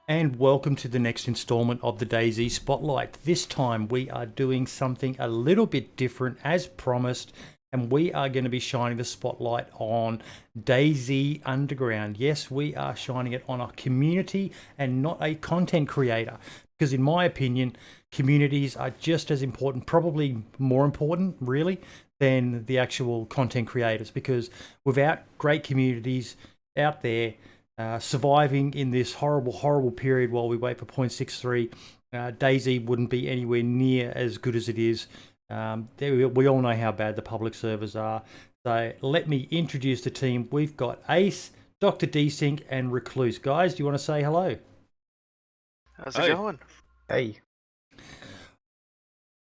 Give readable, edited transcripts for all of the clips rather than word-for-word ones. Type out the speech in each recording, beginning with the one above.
And welcome to the next installment of the DayZ Spotlight. This time we are doing something a little bit different as promised, and we are going to be shining the spotlight on DayZ Underground. Yes, we are shining it on a community and not a content creator, because in my opinion, communities are just as important, probably more important, really, than the actual content creators, because without great communities out there, surviving in this horrible, horrible period while we wait for 0.63, DayZ wouldn't be anywhere near as good as it is. We all know how bad the public servers are. So let me introduce the team. We've got Ace, Dr. Desync, and Recluse. Guys, do you want to say hello? How's it going? Hey.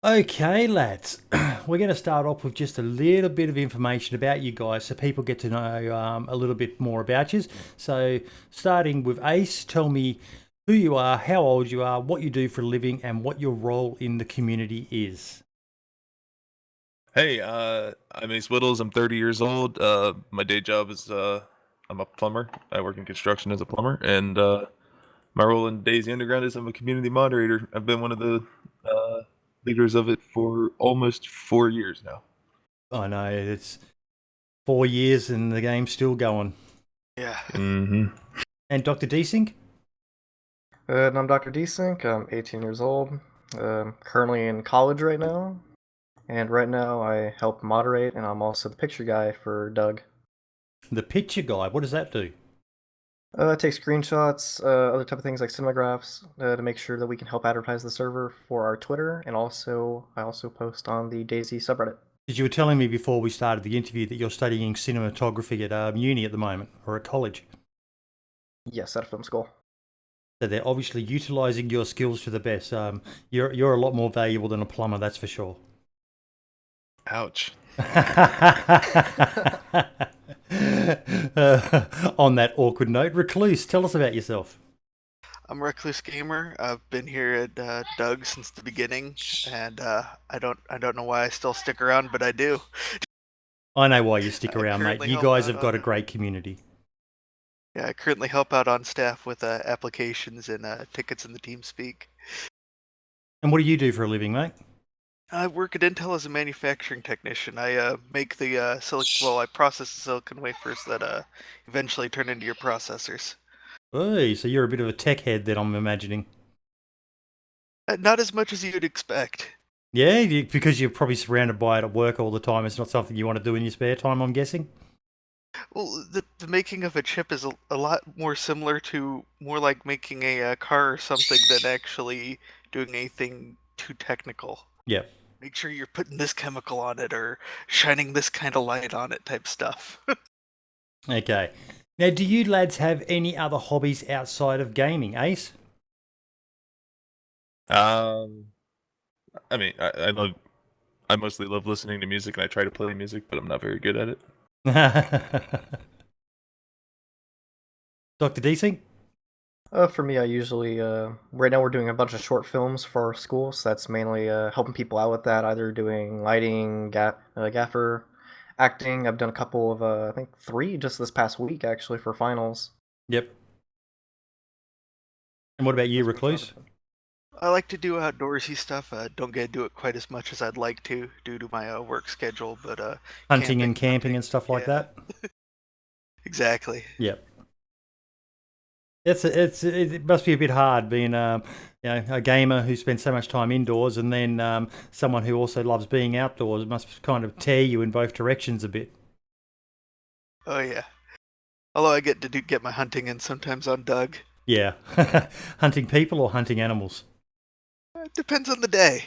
Okay, lads, we're going to start off with just a little bit of information about you guys so people get to know a little bit more about you. So, starting with Ace, tell me who you are, how old you are, what you do for a living, and what your role in the community is. Hey, I'm Ace Whittles. I'm 30 years old. My day job is I'm a plumber. I work in construction as a plumber, and my role in DayZ Underground is I'm a community moderator. I've been one of the leaders of it for almost 4 years now. I know, it's 4 years and the game's still going. Yeah. Mm-hmm. And Dr. Desync? And I'm Dr. Desync. I'm 18 years old. Currently in college right now. And right now I help moderate, and I'm also the picture guy for Doug. The picture guy, what does that do? I take screenshots, other type of things like cinemagraphs, to make sure that we can help advertise the server for our Twitter, and I also post on the DayZ subreddit. Because you were telling me before we started the interview that you're studying cinematography at uni at the moment, or at college. Yes, at film school. So they're obviously utilising your skills to the best. You're a lot more valuable than a plumber, that's for sure. Ouch. On that awkward note, Recluse, tell us about yourself. I'm Recluse Gamer. I've been here at Doug since the beginning, and I don't know why I still stick around, but I do. I know why you stick I around, mate. currently You help guys out have got a on great community. I currently help out on staff with applications and tickets in the TeamSpeak. And what do you do for a living, mate? I work at Intel as a manufacturing technician. I make the I process the silicon wafers that eventually turn into your processors. Hey, so you're a bit of a tech head then, I'm imagining. Not as much as you'd expect. Yeah, because you're probably surrounded by it at work all the time. It's not something you want to do in your spare time, I'm guessing. Well, the making of a chip is a lot more similar to more like making a car or something than actually doing anything too technical. Yep. Make sure you're putting this chemical on it or shining this kind of light on it type stuff. Okay. Now, do you lads have any other hobbies outside of gaming, Ace? I mean, I mostly love listening to music, and I try to play music, but I'm not very good at it. Dr. Desync? For me, I usually, right now we're doing a bunch of short films for our school, so that's mainly helping people out with that, either doing lighting, gaffer, acting. I've done a couple of, I think 3 just this past week, actually, for finals. Yep. And what about you, Recluse? I like to do outdoorsy stuff. Don't get to do it quite as much as I'd like to due to my work schedule, but Hunting and camping and stuff like that? Exactly. Yep. It must be a bit hard being a gamer who spends so much time indoors, and then someone who also loves being outdoors. It must kind of tear you in both directions a bit. Oh yeah. Although I get to get my hunting in sometimes on Doug. Yeah. Hunting people or hunting animals? It depends on the day.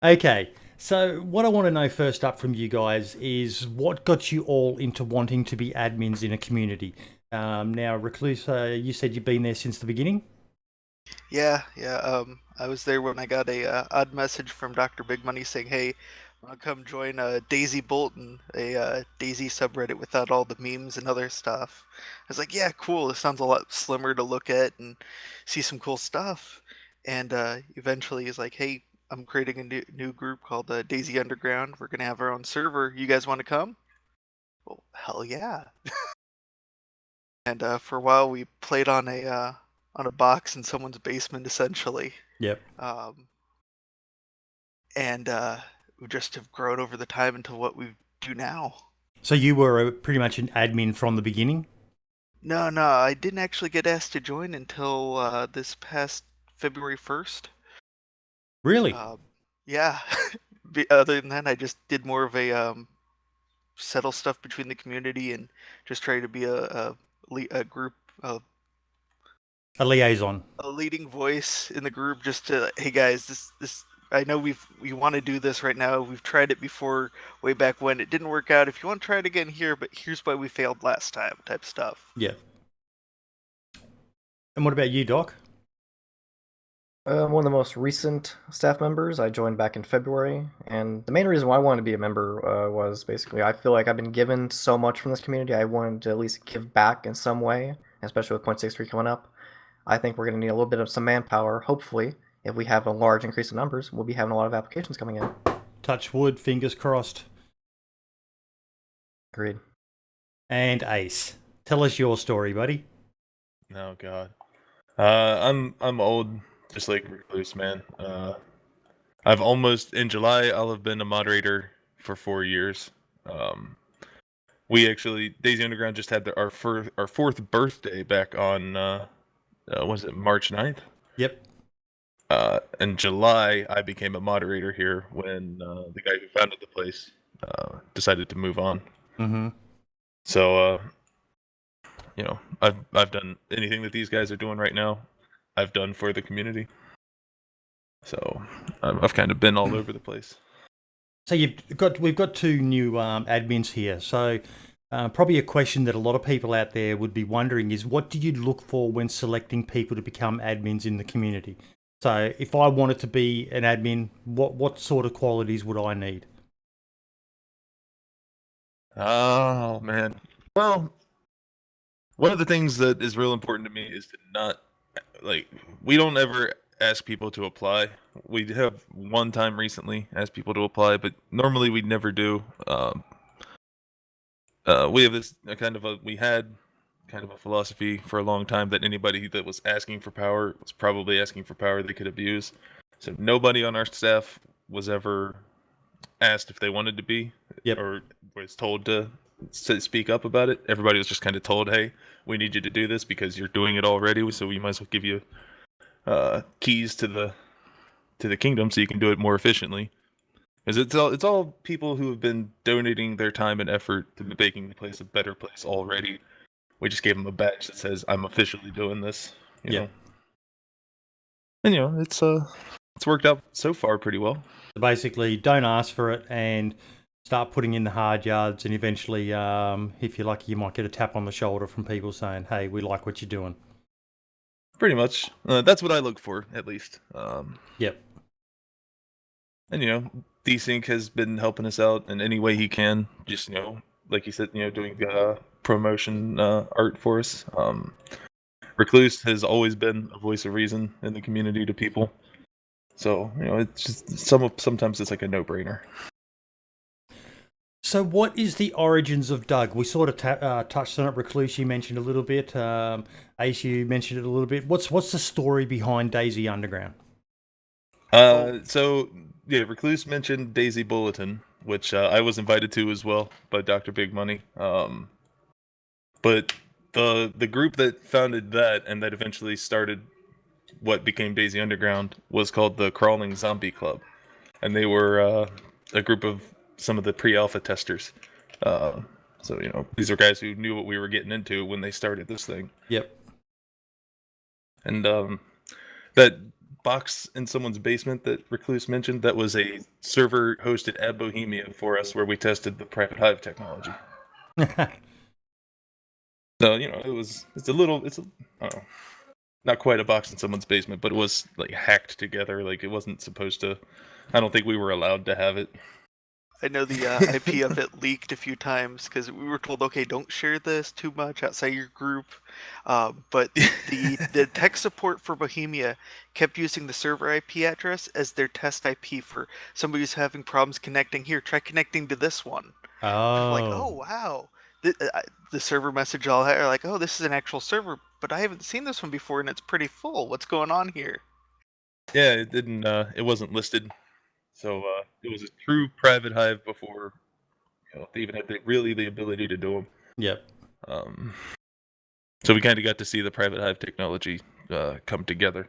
Okay, so what I want to know first up from you guys is what got you all into wanting to be admins in a community? Now, Recluse, you said you've been there since the beginning? Yeah. I was there when I got a odd message from Dr. Big Money saying, "Hey, want to come join DayZ Bolton, a DayZ subreddit without all the memes and other stuff." I was like, "Yeah, cool. This sounds a lot slimmer to look at and see some cool stuff." And eventually, he's like, "Hey, I'm creating a new group called DayZ Underground. We're gonna have our own server. You guys want to come?" Well, hell yeah. and for a while we played on a box in someone's basement, essentially. Yep. And we just have grown over the time into what we do now. So you were pretty much an admin from the beginning? No, I didn't actually get asked to join until this past February 1st. Really? Yeah. Other than that, I just did more of a settle stuff between the community and just try to be a group of A liaison. a leading voice in the group, just to, hey guys, this I know we want to do this right now. We've tried it before, way back when. It didn't work out. If you want to try it again here, but here's why we failed last time, type stuff. Yeah. And what about you, Doc? One of the most recent staff members. I joined back in February, and the main reason why I wanted to be a member was basically I feel like I've been given so much from this community. I wanted to at least give back in some way, especially with 0.63 coming up. I think we're going to need a little bit of some manpower. Hopefully, if we have a large increase in numbers, we'll be having a lot of applications coming in. Touch wood, fingers crossed. Agreed. And Ace, tell us your story, buddy. Oh God, I'm old, just like Recluse, man. I've almost in July I'll have been a moderator for 4 years. We actually DayZ Underground just had our fourth birthday back on was it March 9th? Yep. In July, I became a moderator here when the guy who founded the place decided to move on. Mm-hmm. So, you know, I've done anything that these guys are doing right now, I've done for the community. So I've kind of been all over the place. So we've got two new admins here. So probably a question that a lot of people out there would be wondering is, what do you look for when selecting people to become admins in the community? So if I wanted to be an admin, what sort of qualities would I need? Oh man. Well, one of the things that is real important to me is to not, like, we don't ever ask people to apply. We have one time recently asked people to apply, but normally we never do. We have this we had kind of a philosophy for a long time that anybody that was asking for power was probably asking for power they could abuse. So nobody on our staff was ever asked if they wanted to be, or was told to speak up about it. Everybody was just kind of told, hey, we need you to do this because you're doing it already, so we might as well give you keys to the kingdom so you can do it more efficiently. Because it's all people who have been donating their time and effort to making the place a better place already. We just gave them a badge that says, I'm officially doing this. You know? And it's worked out so far pretty well. So basically, don't ask for it and start putting in the hard yards, and eventually, if you're lucky, you might get a tap on the shoulder from people saying, hey, we like what you're doing. Pretty much. That's what I look for, at least. Yep. And, D-Sync has been helping us out in any way he can. Just, like you said, doing promotion art for us. Recluse has always been a voice of reason in the community to people. So, it's just sometimes it's like a no-brainer. So what is the origins of Doug? We sort of touched on it. Recluse, you mentioned a little bit. Ace, you mentioned it a little bit. What's the story behind DayZ Underground? Recluse mentioned DayZ Bulletin, which I was invited to as well by Dr. Big Money. But the group that founded that and that eventually started what became DayZ Underground was called the Crawling Zombie Club, and they were a group of some of the pre-alpha testers. So these are guys who knew what we were getting into when they started this thing. Yep. And that box in someone's basement that Recluse mentioned, that was a server hosted at Bohemia for us where we tested the private hive technology. So, it's I don't know, not quite a box in someone's basement, but it was like hacked together. Like it wasn't supposed to, I don't think we were allowed to have it. I know the IP of it leaked a few times because we were told, okay, don't share this too much outside your group. But the tech support for Bohemia kept using the server IP address as their test IP for somebody who's having problems connecting here. Try connecting to this one. Oh. I'm like, oh, wow. the server message I'll have like, oh, this is an actual server, but I haven't seen this one before and it's pretty full. What's going on here? Yeah, it didn't. It wasn't listed, so it was a true private hive before they even had the ability to do them. Yep. So we kind of got to see the private hive technology come together.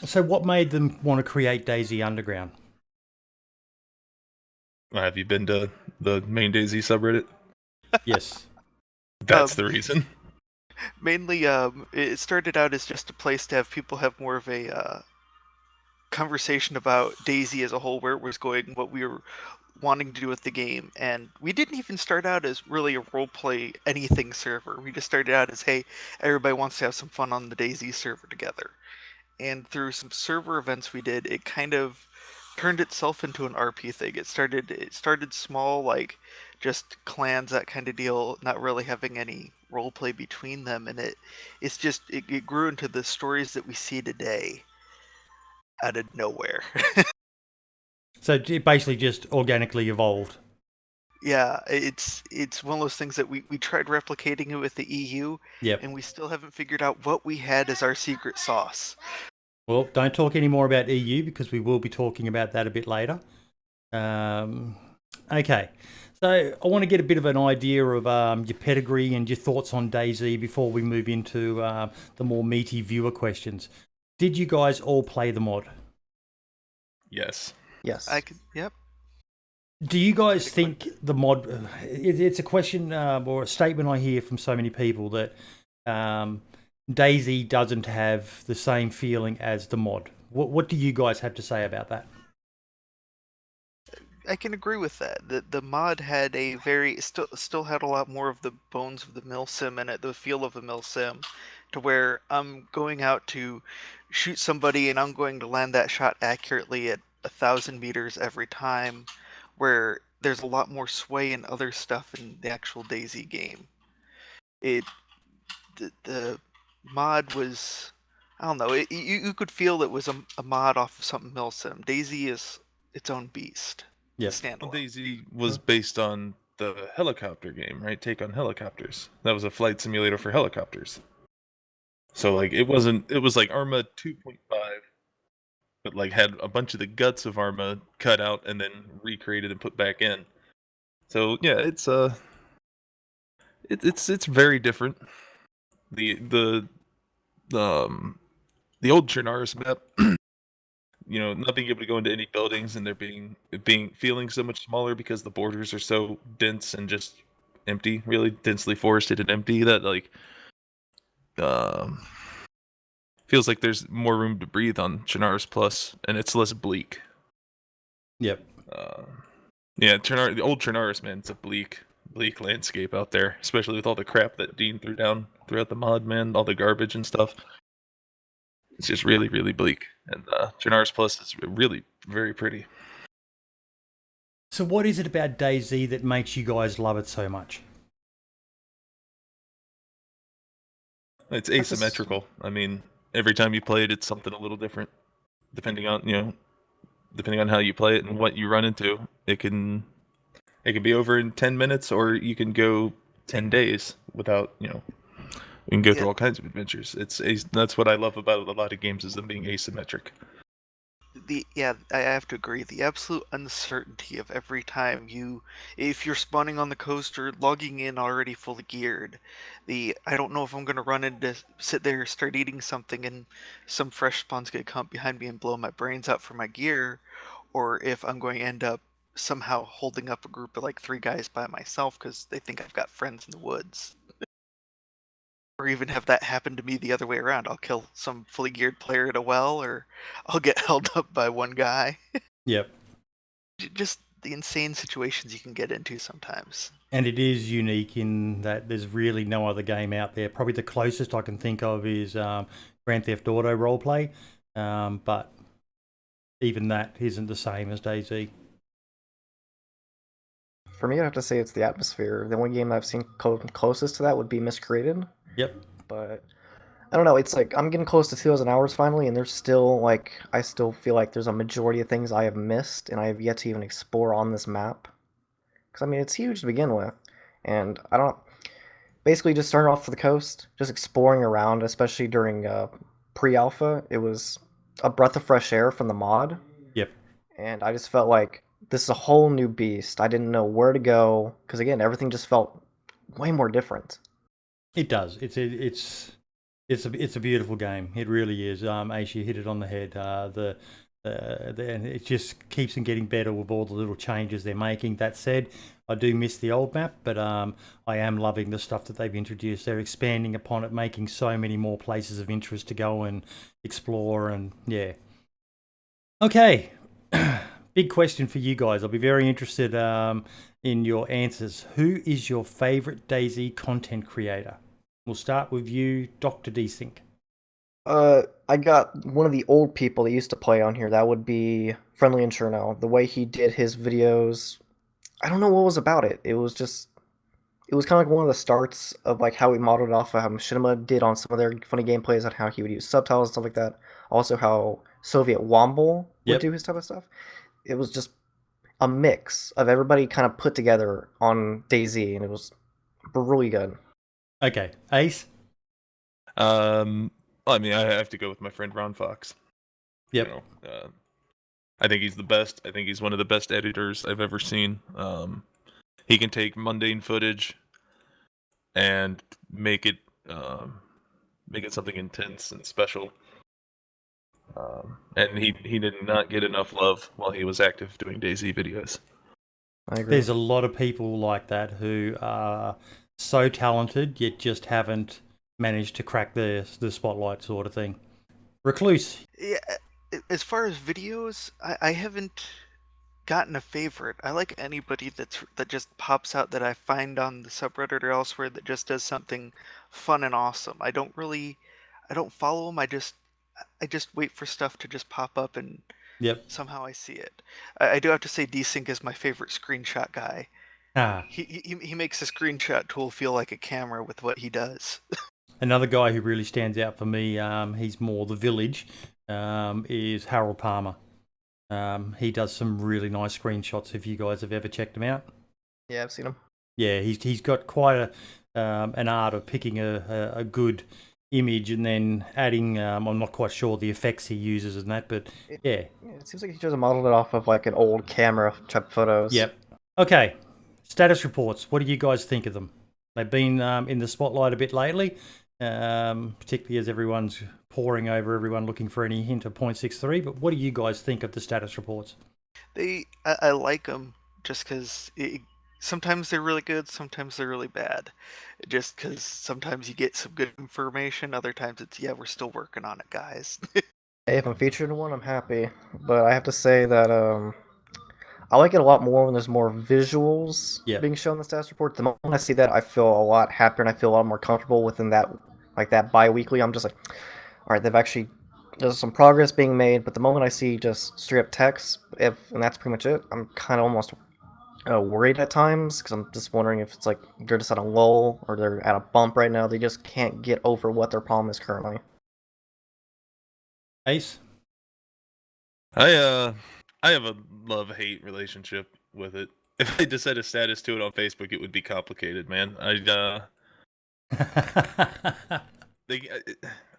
So what made them want to create DayZ Underground? Have you been to the main DayZ subreddit? Yes. That's the reason. Mainly, it started out as just a place to have people have more of a conversation about DayZ as a whole, where it was going, what we were wanting to do with the game. And we didn't even start out as really a roleplay anything server. We just started out as, hey, everybody wants to have some fun on the DayZ server together. And through some server events we did, it kind of turned itself into an RP thing. It started small, like just clans, that kind of deal, not really having any roleplay between them, and it grew into the stories that we see today out of nowhere. So it basically just organically evolved. Yeah, it's one of those things that we tried replicating it with the EU, Yep. and we still haven't figured out what we had as our secret sauce. Well, don't talk any more about EU because we will be talking about that a bit later. Okay, so I want to get a bit of an idea of your pedigree and your thoughts on DayZ before we move into the more meaty viewer questions. Did you guys all play the mod? Yes. Yes. Yep. Do you guys think the mod... It's a question or a statement I hear from so many people that DayZ doesn't have the same feeling as the mod. What do you guys have to say about that? I can agree with that. The mod had a still had a lot more of the bones of the mill sim in it, the feel of the mill sim, to where I'm going out to shoot somebody and I'm going to land that shot accurately at 1,000 meters every time, where there's a lot more sway and other stuff in the actual DayZ game. The mod was, I don't know, you could feel it was a mod off of something mill sim. DayZ is its own beast. Yeah. Standalone. DayZ was based on the helicopter game, right? Take on Helicopters. That was a flight simulator for helicopters. So like it was like Arma 2.5, but like had a bunch of the guts of Arma cut out and then recreated and put back in. So yeah, it's very different. The old Cherno's map, not being able to go into any buildings and there feeling so much smaller because the borders are so dense and just empty, really densely forested and empty, that like feels like there's more room to breathe on Cherno's Plus, and it's less bleak. Yep. Yeah, the old Cherno's, man, it's a bleak landscape out there, especially with all the crap that Dean threw down throughout the mod, man, all the garbage and stuff. It's just really, really bleak. And Cherno's Plus is really very pretty. So what is it about DayZ that makes you guys love it so much? It's asymmetrical. I mean, every time you play it, it's something a little different. Depending on how you play it and what you run into. It can be over in 10 minutes, or you can go 10 days without, you can go through all kinds of adventures. That's what I love about a lot of games, is them being asymmetric. I have to agree. The absolute uncertainty of every time if you're spawning on the coast or logging in already fully geared, I don't know if I'm going to run into sit there, start eating something, and some fresh spawn's going to come behind me and blow my brains out for my gear, or if I'm going to end up somehow holding up a group of like 3 guys by myself because they think I've got friends in the woods. Or even have that happen to me the other way around. I'll kill some fully geared player at a well, or I'll get held up by one guy. Yep. Just the insane situations you can get into sometimes. And it is unique in that there's really no other game out there. Probably the closest I can think of is Grand Theft Auto roleplay, but even that isn't the same as DayZ. For me, I have to say it's the atmosphere. The only game I've seen closest to that would be Miscreated. Yep. But I don't know, it's like I'm getting close to 2,000 hours finally, and there's still I still feel like there's a majority of things I have missed and I have yet to even explore on this map. Because I mean, it's huge to begin with, and I don't. basically just starting off the coast, just exploring around, especially during pre-alpha. It was a breath of fresh air from the mod, Yep. and I just felt like this is a whole new beast. I didn't know where to go because again, everything just felt way more different. It does. It's a beautiful game. It really is. Ace, you hit it on the head. And it just keeps on getting better with all the little changes they're making. That said, I do miss the old map, but I am loving the stuff that they've introduced. They're expanding upon it, making so many more places of interest to go and explore, and yeah. Okay, big question for you guys. I'll be very interested in your answers. Who is your favorite DayZ content creator? We'll start with you, Dr. Desync. I got one of the old people that used to play on here. That would be Friendly and Cherno. The way he did his videos, I don't know what was about it. It was kind of like one of the starts of like how he modeled off of how Machinima did on some of their funny gameplays and how he would use subtitles and stuff like that. Also, how Soviet Womble would do his type of stuff. It was just a mix of everybody kind of put together on DayZ, and it was really good. Okay, Ace. I mean, I have to go with my friend ronfox. Yep. You know, I think he's the best. I think he's one of the best editors I've ever seen. He can take mundane footage and make it something intense and special. And he did not get enough love while he was active doing DayZ videos. I agree. There's a lot of people like that who are so talented yet just haven't managed to crack the spotlight sort of thing. Recluse. Yeah, as far as videos, I haven't gotten a favorite. I like anybody that just pops out that I find on the subreddit or elsewhere that just does something fun and awesome. I don't follow them. I just wait for stuff to just pop up and Yep. somehow I see it. I do have to say Desync is my favorite screenshot guy. He makes a screenshot tool feel like a camera with what he does. Another guy who really stands out for me, he's more the village, is Harold Palmer. He does some really nice screenshots if you guys have ever checked him out. Yeah, I've seen him. Yeah, he's got quite an art of picking a good image and then adding, I'm not quite sure the effects he uses and that, but yeah. It seems like he just modeled it off of like an old camera type photos. Yep. Okay, status reports. What do you guys think of them? They've been in the spotlight a bit lately, particularly as everyone's poring over everyone looking for any hint of 0.63, but what do you guys think of the status reports? I like them just because sometimes they're really good, sometimes they're really bad. Just because sometimes you get some good information, other times it's, yeah, we're still working on it, guys. Hey, if I'm featured in one, I'm happy. But I have to say that I like it a lot more when there's more visuals being shown in the status report. The moment I see that, I feel a lot happier and I feel a lot more comfortable within that, like that bi-weekly. I'm just like, all right, there's some progress being made. But the moment I see just straight up text, and that's pretty much it, I'm kind of almost worried at times because I'm just wondering if it's like they're just at a lull or they're at a bump right now. They just can't get over what their problem is currently. Ace? I have a love-hate relationship with it. If I just set a status to it on Facebook, it would be complicated, man. I don't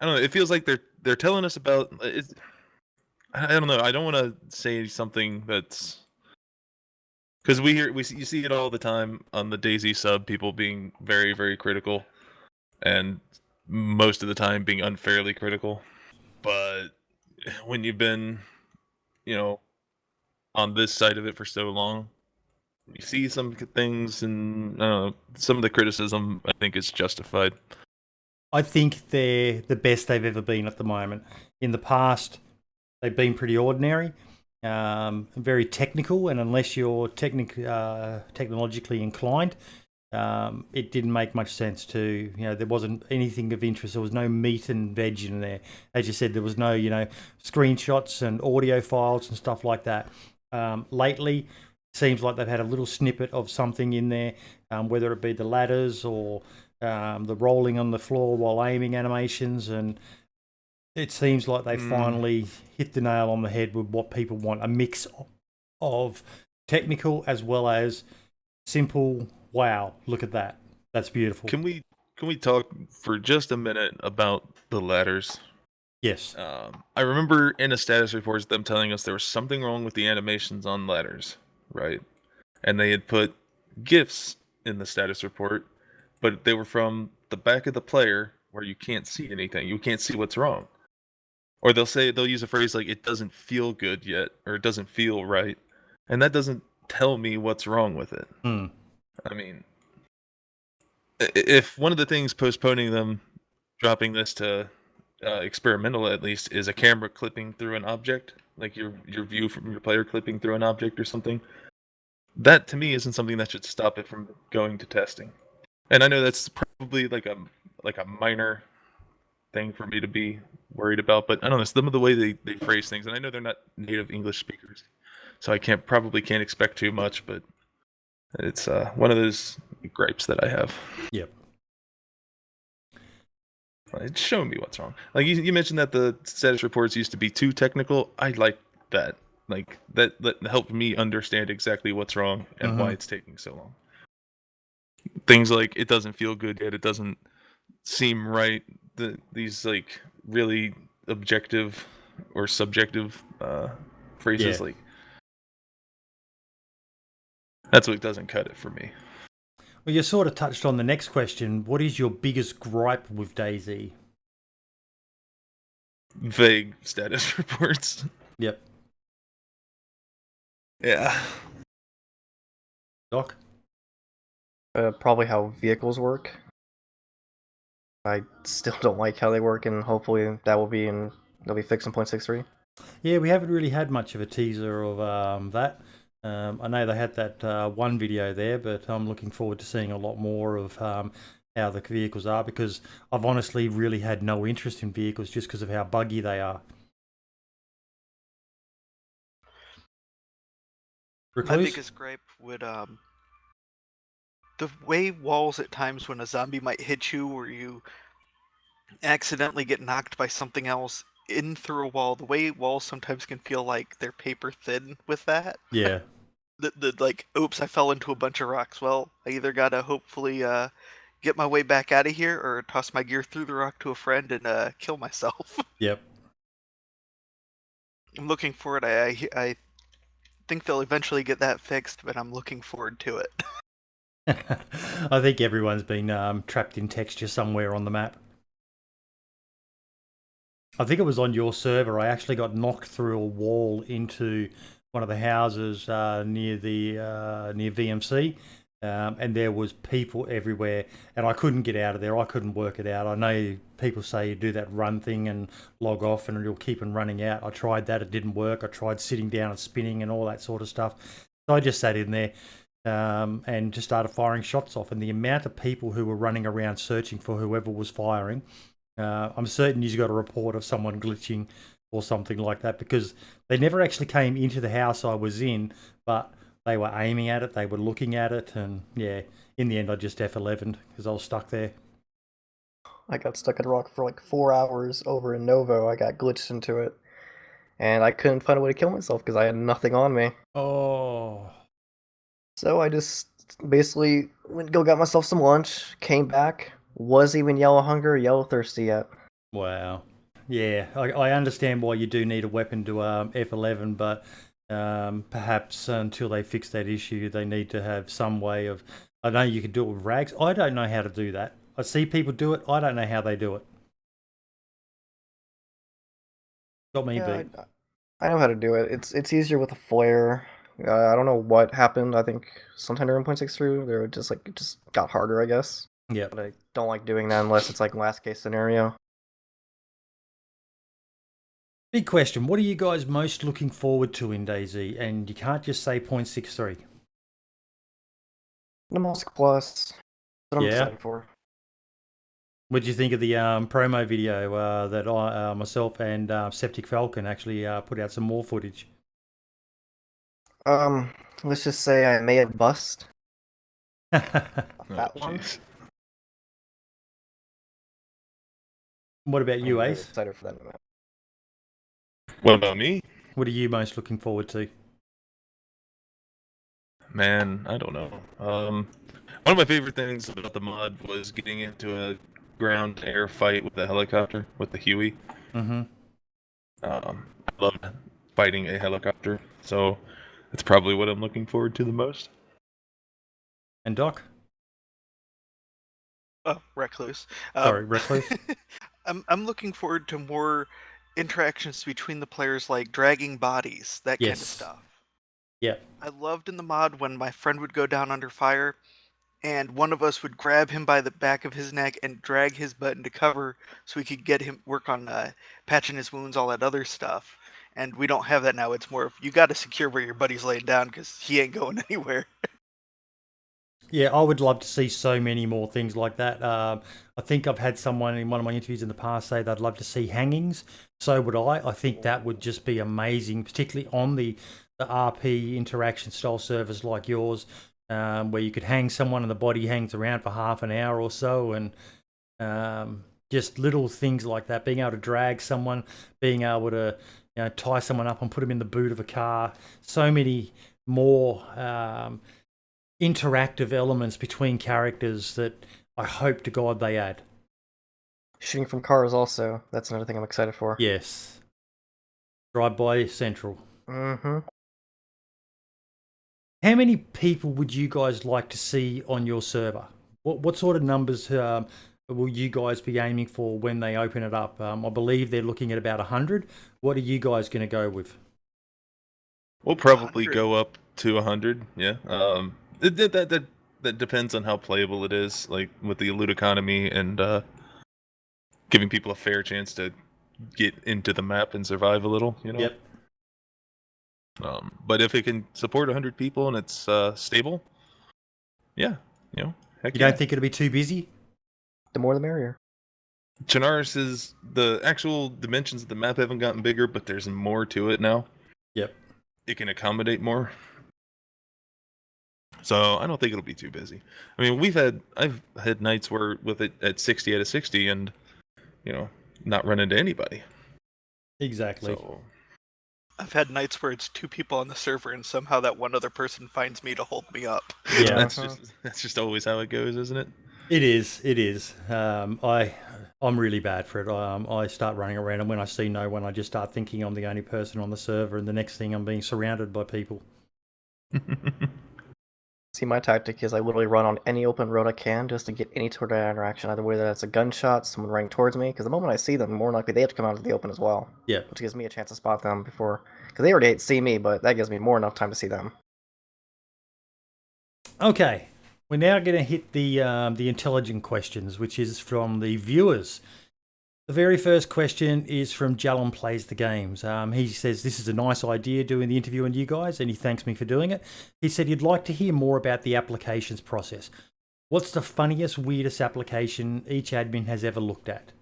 know. It feels like they're telling us about it. I don't know. I don't want to say something that's because you see it all the time on the DayZ sub. People being very, very critical, and most of the time being unfairly critical. But when you've been, on this side of it for so long, you see some things, and some of the criticism I think is justified. I think they're the best they've ever been at the moment. In the past, they've been pretty ordinary, very technical, and unless you're technologically inclined, it didn't make much sense to, there wasn't anything of interest. There was no meat and veg in there. As you said, there was no, screenshots and audio files and stuff like that. Lately, it seems like they've had a little snippet of something in there, whether it be the ladders or the rolling on the floor while aiming animations, and it seems like they finally hit the nail on the head with what people want, a mix of technical as well as simple. Wow, look at that. That's beautiful. Can we can we talk for just a minute about the ladders? Yes. I remember in a status report them telling us there was something wrong with the animations on ladders, right? And they had put GIFs in the status report, but they were from the back of the player where you can't see anything. You can't see what's wrong. Or they'll use a phrase like "it doesn't feel good yet" or "it doesn't feel right," and that doesn't tell me what's wrong with it. I mean, if one of the things postponing them dropping this to experimental at least is a camera clipping through an object, like your view from your player clipping through an object or something, that to me isn't something that should stop it from going to testing. And I know that's probably like a minor thing for me to be worried about, but I don't know, some of the way they phrase things, and I know they're not native English speakers, so I probably can't expect too much, but it's one of those gripes that I have. Yep. It's showing me what's wrong. Like you mentioned that the status reports used to be too technical. I like that. Like that helped me understand exactly what's wrong and why it's taking so long. Things like "it doesn't feel good yet," "it doesn't seem right," these like really objective or subjective phrases, like that's what doesn't cut it for me. Well, you sort of touched on the next question. What is your biggest gripe with DayZ? Vague status reports. Yep. Yeah. Doc? Probably how vehicles work. I still don't like how they work, and hopefully they'll be fixed in 0.63. Yeah, we haven't really had much of a teaser of that. I know they had that one video there, but I'm looking forward to seeing a lot more of how the vehicles are, because I've honestly really had no interest in vehicles just because of how buggy they are. My biggest gripe would the way walls at times when a zombie might hit you or you accidentally get knocked by something else in through a wall, the way walls sometimes can feel like they're paper thin with that. Yeah. The like, oops, I fell into a bunch of rocks. Well, I either gotta hopefully get my way back out of here or toss my gear through the rock to a friend and kill myself. Yep. I'm looking forward. I think they'll eventually get that fixed, but I'm looking forward to it. I think everyone's been trapped in texture somewhere on the map. I think it was on your server. I actually got knocked through a wall into one of the houses near VMC, and there was people everywhere, and I couldn't get out of there. I couldn't work it out. I know people say you do that run thing and log off, and you'll keep on running out. I tried that; it didn't work. I tried sitting down and spinning and all that sort of stuff. So I just sat in there and just started firing shots off. And the amount of people who were running around searching for whoever was firing. I'm certain you got a report of someone glitching or something like that, because they never actually came into the house I was in, but they were aiming at it, they were looking at it, and yeah, in the end I just F11'd because I was stuck there. I got stuck in a rock for like 4 hours over in Novo. I got glitched into it, and I couldn't find a way to kill myself because I had nothing on me. Oh. So I just basically went got myself some lunch, came back, wasn't even yellow hunger or yellow thirsty yet. Wow. Yeah, I understand why you do need a weapon to F11, but perhaps until they fix that issue, they need to have some way of... I know you can do it with rags. I don't know how to do that. I see people do it. I don't know how they do it. Got me beat. I know how to do it. It's easier with a flare. I don't know what happened. I think sometime during 1.63, they were it just got harder, I guess. Yeah. But I don't like doing that unless it's like last case scenario. Big question. What are you guys most looking forward to in DayZ? And you can't just say 0.63. Namalsk Plus. That's what I'm excited for. What did you think of the promo video that I, myself and Septic Falcon actually put out some more footage? Let's just say I may have bust. A fat one. What about you, I'm Ace? excited for that. What about me? What are you most looking forward to? Man, I don't know. One of my favorite things about the mod was getting into a ground air fight with the helicopter with the Huey. Mm-hmm. I loved fighting a helicopter, so that's probably what I'm looking forward to the most. And Doc? Oh, Recluse. Sorry, Recluse? I'm looking forward to more interactions between the players, like dragging bodies, that kind of Yes. stuff. Yeah. I loved in the mod when my friend would go down under fire, and one of us would grab him by the back of his neck and drag his butt into cover so we could get him work on patching his wounds, all that other stuff. And we don't have that now. It's more of you got to secure where your buddy's laying down because he ain't going anywhere. Yeah, I would love to see so many more things like that. I think I've had someone in one of my interviews in the past say they'd love to see hangings. So would I. I think that would just be amazing, particularly on the RP interaction style servers like yours, where you could hang someone and the body hangs around for half an hour or so, and just little things like that. Being able to drag someone, being able to tie someone up and put them in the boot of a car. So many more interactive elements between characters that I hope to God they add. Shooting from cars also. That's another thing I'm excited for. Yes. Drive-by Central. Mm-hmm. How many people would you guys like to see on your server? What sort of numbers will you guys be aiming for when they open it up? I believe they're looking at about 100. What are you guys going to go with? We'll probably 100. go up to 100. Yeah. That depends on how playable it is, like with the loot economy and giving people a fair chance to get into the map and survive a little. Yep. But if it can support 100 people and it's stable, yeah, heck You yeah. don't think it'll be too busy? The more the merrier. Chernarus is the actual dimensions of the map haven't gotten bigger, but there's more to it now. Yep. It can accommodate more. So I don't think it'll be too busy. I mean, I've had nights where with it at 60 out of 60 and, not run into anybody. Exactly. So I've had nights where it's 2 people on the server and somehow that one other person finds me to hold me up. Yeah. that's just always how it goes, isn't it? It is. I'm really bad for it. I start running around, and when I see no one, I just start thinking I'm the only person on the server, and the next thing I'm being surrounded by people. See, my tactic is I literally run on any open road I can just to get any sort of interaction, either whether that's a gunshot, someone running towards me, because the moment I see them, more likely they have to come out of the open as well. Yeah. Which gives me a chance to spot them before, because they already see me, but that gives me more enough time to see them. Okay, we're now going to hit the intelligent questions, which is from the viewers. The very first question is from Jalen Plays the Games. He says, this is a nice idea doing the interview on you guys, and he thanks me for doing it. He said he'd like to hear more about the applications process. What's the funniest, weirdest application each admin has ever looked at?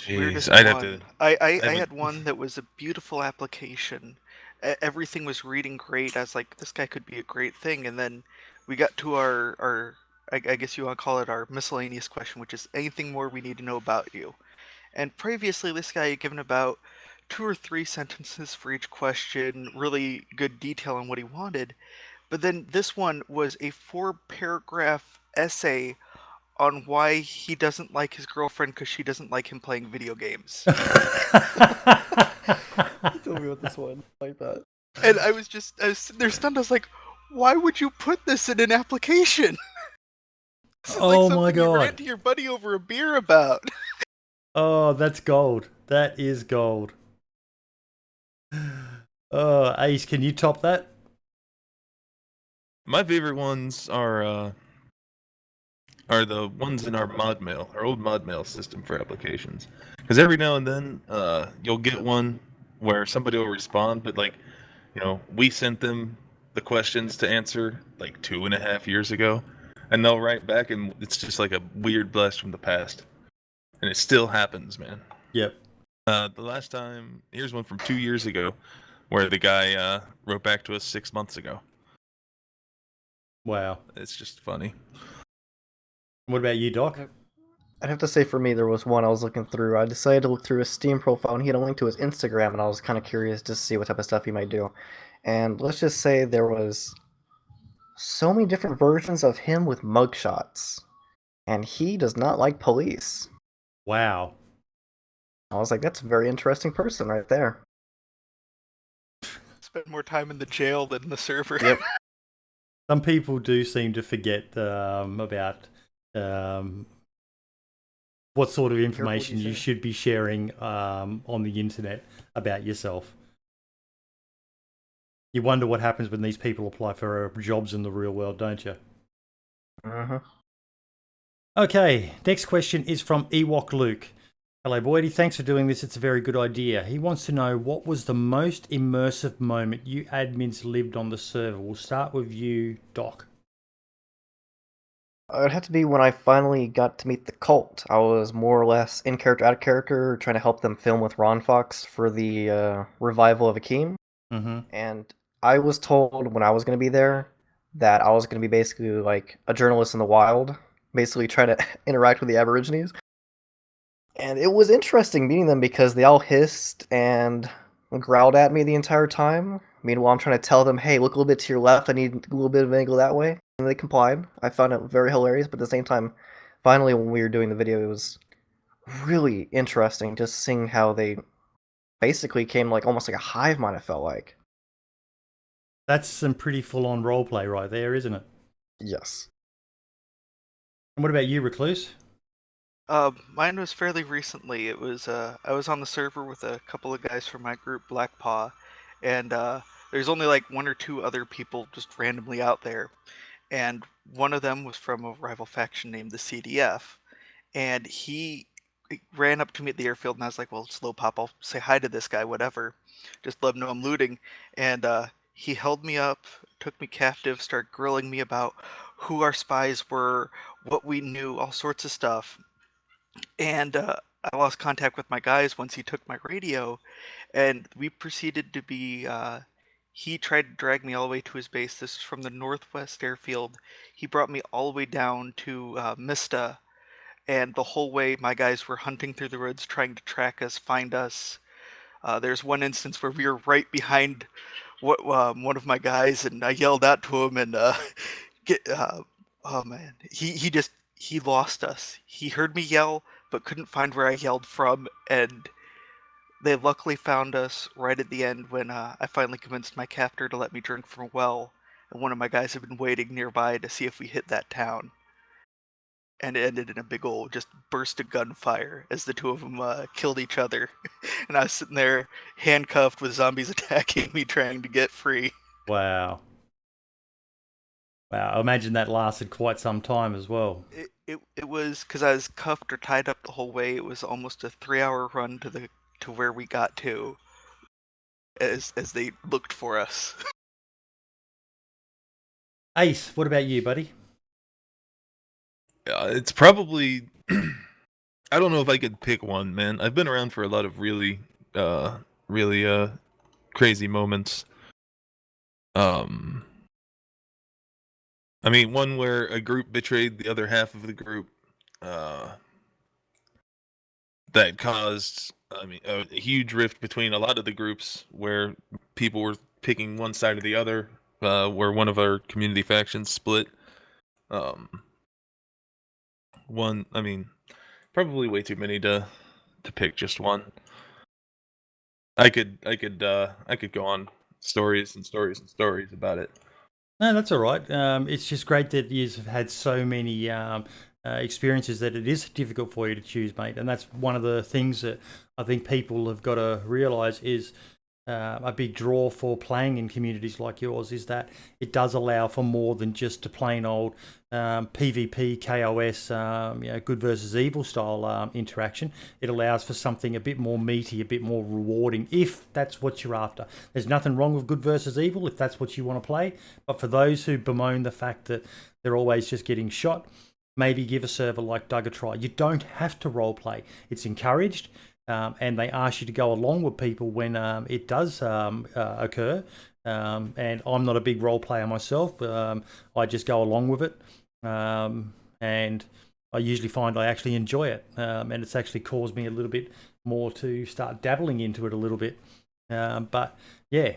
Weirdest I'd one. have to- I had one that was a beautiful application. Everything was reading great. I was like, this guy could be a great thing. And then we got to our I guess you want to call it our miscellaneous question, which is anything more we need to know about you. And previously, this guy had given about 2 or 3 sentences for each question, really good detail on what he wanted. But then this one was a 4-paragraph essay on why he doesn't like his girlfriend because she doesn't like him playing video games. Tell me about this one. Like that. And I was sitting there stunned. I was like, why would you put this in an application? This is Oh like my something you God. ran to your buddy over a beer about. Oh, that's gold. That is gold. Oh, Ace, can you top that? My favorite ones are the ones in our mod mail, our old mod mail system for applications. Because every now and then, you'll get one where somebody will respond, but we sent them the questions to answer like 2.5 years ago, and they'll write back, and it's just like a weird blast from the past, and it still happens, man. Yep. The last time, here's one from 2 years ago, where the guy wrote back to us 6 months ago. Wow. It's just funny. What about you, Doc? I'd have to say for me, there was one I was looking through. I decided to look through his Steam profile, and he had a link to his Instagram, and I was kind of curious to see what type of stuff he might do. And let's just say there was so many different versions of him with mugshots, and he does not like police. Wow. I was like, that's a very interesting person right there. Spent more time in the jail than the server. Yep. Some people do seem to forget about what sort of information you should be sharing on the internet about yourself. You wonder what happens when these people apply for jobs in the real world, don't you? Mm-hmm. Okay, next question is from Ewok Luke. Hello, Boydie. Thanks for doing this. It's a very good idea. He wants to know, what was the most immersive moment you admins lived on the server? We'll start with you, Doc. It would have to be when I finally got to meet the cult. I was more or less in character, out of character, trying to help them film with ronfox for the revival of Akeem. Mm-hmm. And I was told when I was going to be there that I was going to be basically like a journalist in the wild, basically trying to interact with the Aborigines. And it was interesting meeting them because they all hissed and growled at me the entire time. Meanwhile, I'm trying to tell them, hey, look a little bit to your left, I need a little bit of an angle that way. And they complied. I found it very hilarious, but at the same time, finally, when we were doing the video, it was really interesting just seeing how they basically came like almost like a hive mind, it felt like. That's some pretty full-on roleplay right there, isn't it? Yes. And what about you, Recluse? Mine was fairly recently. It was I was on the server with a couple of guys from my group, Black Paw, and there's only like one or two other people just randomly out there, and one of them was from a rival faction named the CDF, and he ran up to me at the airfield, and I was like, "Well, slow pop, I'll say hi to this guy, whatever, just let him know I'm looting," and he held me up, took me captive, started grilling me about who our spies were, what we knew, all sorts of stuff. And I lost contact with my guys once he took my radio, and we proceeded to be. He tried to drag me all the way to his base. This is from the northwest airfield. He brought me all the way down to Mista, and the whole way my guys were hunting through the woods trying to track us, find us. There's one instance where we were right behind one of my guys, and I yelled out to him, and get oh man, he lost us. He heard me yell but couldn't find where I yelled from, and they luckily found us right at the end when I finally convinced my captor to let me drink from a well, and one of my guys had been waiting nearby to see if we hit that town. And it ended in a big old just burst of gunfire as the two of them killed each other. And I was sitting there handcuffed with zombies attacking me trying to get free. Wow. Wow, I imagine that lasted quite some time as well. It was because I was cuffed or tied up the whole way. It was almost a 3-hour run to where we got to, as they looked for us. Ace, what about you, buddy? It's probably I don't know if I could pick one, man. I've been around for a lot of really crazy moments. I mean, one where a group betrayed the other half of the group, that caused, I mean, a huge rift between a lot of the groups where people were picking one side or the other, where one of our community factions split. One, I mean, probably way too many to pick just one. I could go on stories and stories and stories about it. No, that's all right. It's just great that you've had so many experiences that it is difficult for you to choose, mate. And that's one of the things that I think people have got to realise is a big draw for playing in communities like yours is that it does allow for more than just a plain old PvP, KOS, good versus evil style interaction. It allows for something a bit more meaty, a bit more rewarding, if that's what you're after. There's nothing wrong with good versus evil if that's what you want to play. But for those who bemoan the fact that they're always just getting shot, maybe give a server like Doug a try. You don't have to roleplay. It's encouraged. And they ask you to go along with people when it does occur. And I'm not a big role player myself. I just go along with it. And I usually find I actually enjoy it. And it's actually caused me a little bit more to start dabbling into it a little bit. But yeah,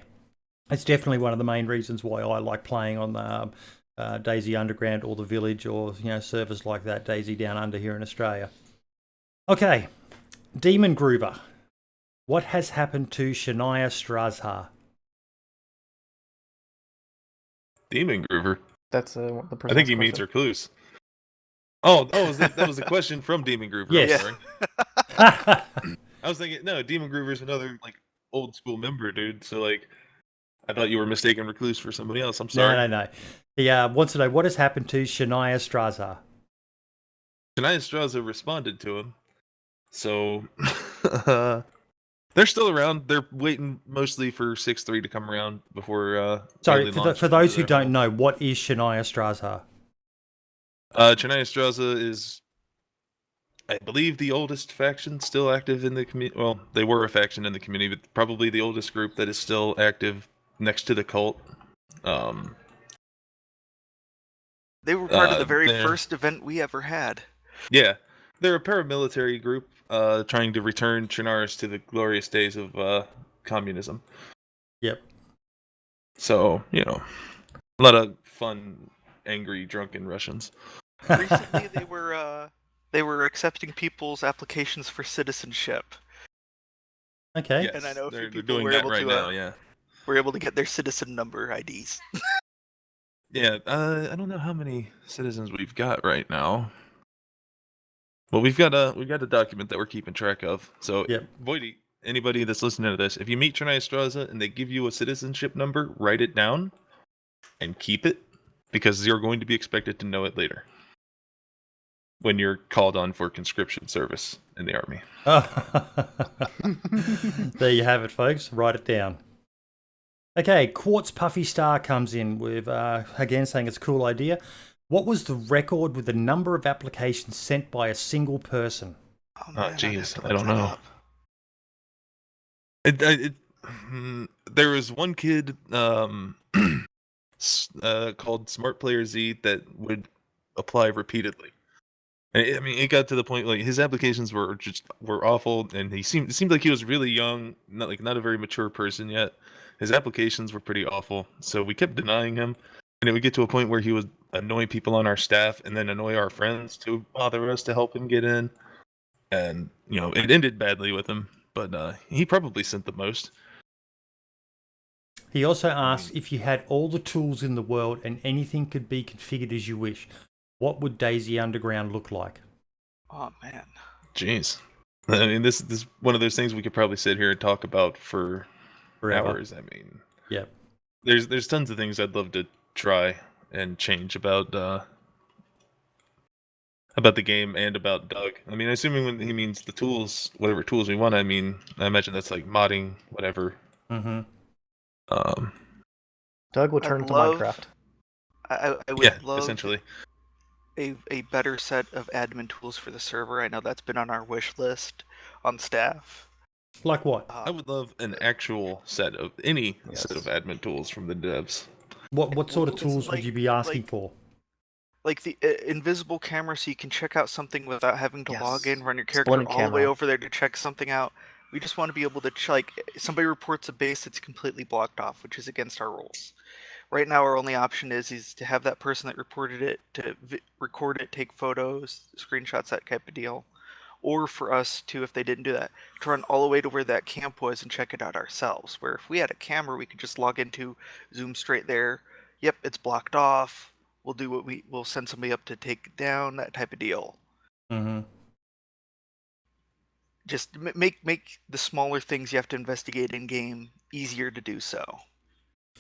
it's definitely one of the main reasons why I like playing on DayZ Underground or The Village or servers like that, DayZ Down Under here in Australia. Okay, Demon Groover. What has happened to Shania Strazha? Demon Groover. That's the person. I think he means recluse. Oh, that was the question from Demon Groover. Yes. I was thinking, no, Demon Groover's another like old school member, dude. So like, I thought you were mistaken recluse for somebody else. I'm sorry. No. He wants to know what has happened to Shania Strazha. Shania Strazha responded to him. So they're still around. They're waiting mostly for 6.3 to come around before. Sorry, for those who don't know, what is Shania Strazha? Shania Strazha is, I believe, the oldest faction still active in the community. Well, they were a faction in the community, but probably the oldest group that is still active next to the cult. They were part of the very first event we ever had. Yeah, they're a paramilitary group trying to return Chernarus to the glorious days of communism. Yep. So, a lot of fun, angry, drunken Russians. Recently, they were accepting people's applications for citizenship. Okay. Yes, and I know they're people doing were that able right to, now. Yeah. Were able to get their citizen number IDs. Yeah, I don't know how many citizens we've got right now. Well, we've got a document that we're keeping track of. So, yep. Voidy, anybody that's listening to this, if you meet Shania Strazha and they give you a citizenship number, write it down and keep it, because you're going to be expected to know it later when you're called on for conscription service in the army. There you have it, folks. Write it down. Okay, Quartz Puffy Star comes in with, again, saying it's a cool idea. What was the record with the number of applications sent by a single person? Oh, jeez, I don't know. There was one kid called Smart Player Z that would apply repeatedly. I mean, it got to the point like his applications were awful, and it seemed like he was really young, not a very mature person yet. His applications were pretty awful, so we kept denying him, and it would get to a point where he would annoy people on our staff and then annoy our friends to bother us to help him get in, and it ended badly with him. But he probably sent the most. He also asks, if you had all the tools in the world and anything could be configured as you wish, what would DayZ Underground look like? Oh, man. Jeez. I mean, this is one of those things we could probably sit here and talk about for forever. Hours. I mean, yep. There's tons of things I'd love to try and change about the game and about Doug. I mean, assuming when he means the tools, whatever tools we want, I mean, I imagine that's like modding, whatever. Mm-hmm. Doug will turn to Minecraft. I would love essentially a better set of admin tools for the server. I know that's been on our wish list on staff. Like what? I would love an actual set of set of admin tools from the devs. What sort of tools would you be asking for? Like the invisible camera, so you can check out something without having to log in, run your character all the way over there to check something out. We just want to be able to somebody reports a base that's completely blocked off, which is against our rules. Right now, our only option is to have that person that reported it to record it, take photos, screenshots, that type of deal. Or for us to, if they didn't do that, to run all the way to where that camp was and check it out ourselves. Where if we had a camera, we could just log into, zoom straight there. Yep, it's blocked off. We'll do what we'll send somebody up to take it down, that type of deal. Mm-hmm. Just make the smaller things you have to investigate in game easier to do so.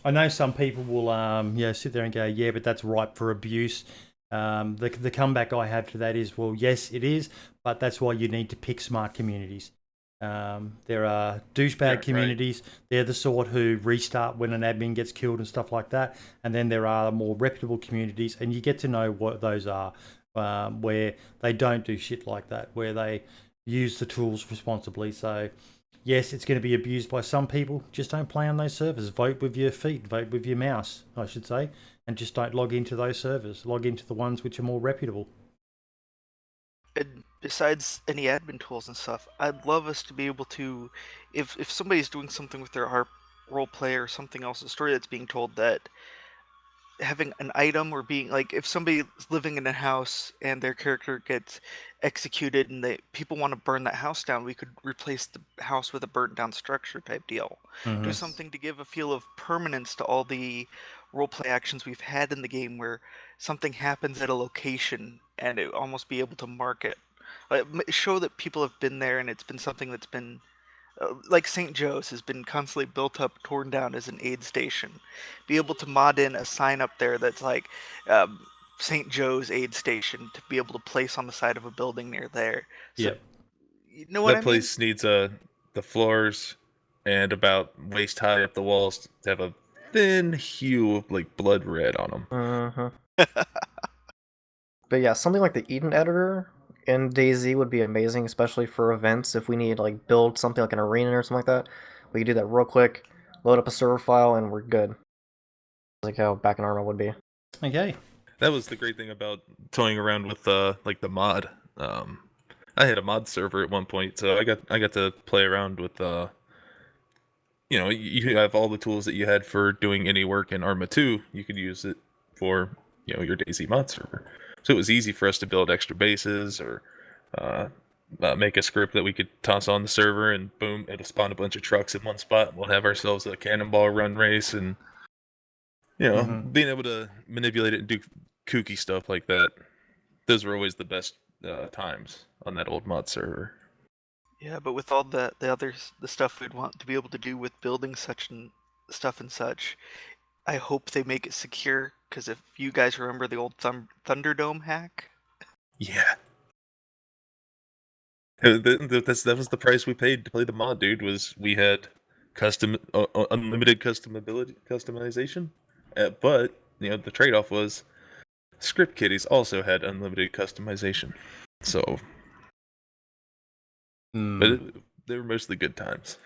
I know some people will sit there and go, yeah, but that's ripe for abuse. The comeback I have to that is, well, yes, it is, but that's why you need to pick smart communities. There are douchebag communities. Right. They're the sort who restart when an admin gets killed and stuff like that. And then there are more reputable communities, and you get to know what those are, where they don't do shit like that, where they use the tools responsibly. So, yes, it's going to be abused by some people. Just don't play on those servers. Vote with your feet. Vote with your mouse, I should say. And just don't log into those servers. Log into the ones which are more reputable. And besides any admin tools and stuff, I'd love us to be able to, if somebody's doing something with their role play or something else, a story that's being told that having an item or being like if somebody's living in a house and their character gets executed and people want to burn that house down, we could replace the house with a burnt down structure type deal. Do Mhm. something to give a feel of permanence to all the roleplay actions we've had in the game where something happens at a location and it almost be able to mark it. Like, show that people have been there and it's been something that's been like St. Joe's has been constantly built up, torn down as an aid station. Be able to mod in a sign up there that's like St. Joe's aid station to be able to place on the side of a building near there. So, Yep. you know what I That mean? place needs the floors and about waist high up the walls to have a thin hue of like blood red on them. Mm-hmm. But yeah, something like the Eden editor in DayZ would be amazing, especially for events. If we need like build something like an arena or something like that, we could do that real quick, load up a server file, and we're good. Like how Back in Arma would be. Okay. That was the great thing about toying around with like the mod. I had a mod server at one point, so I got to play around with you have all the tools that you had for doing any work in Arma 2, you could use it for your DayZ mod server. So it was easy for us to build extra bases or make a script that we could toss on the server, and boom, it'll spawn a bunch of trucks in one spot. And we'll have ourselves a cannonball run race, and Mhm. being able to manipulate it and do kooky stuff like that. Those were always the best times on that old mod server. Yeah, but with all the the stuff we'd want to be able to do with building such and stuff and such, I hope they make it secure. Because if you guys remember the old Thunderdome hack, Yeah. That was the price we paid to play the mod, dude. Was we had unlimited customization, but the trade-off was script kiddies also had unlimited customization. So, but they were mostly good times.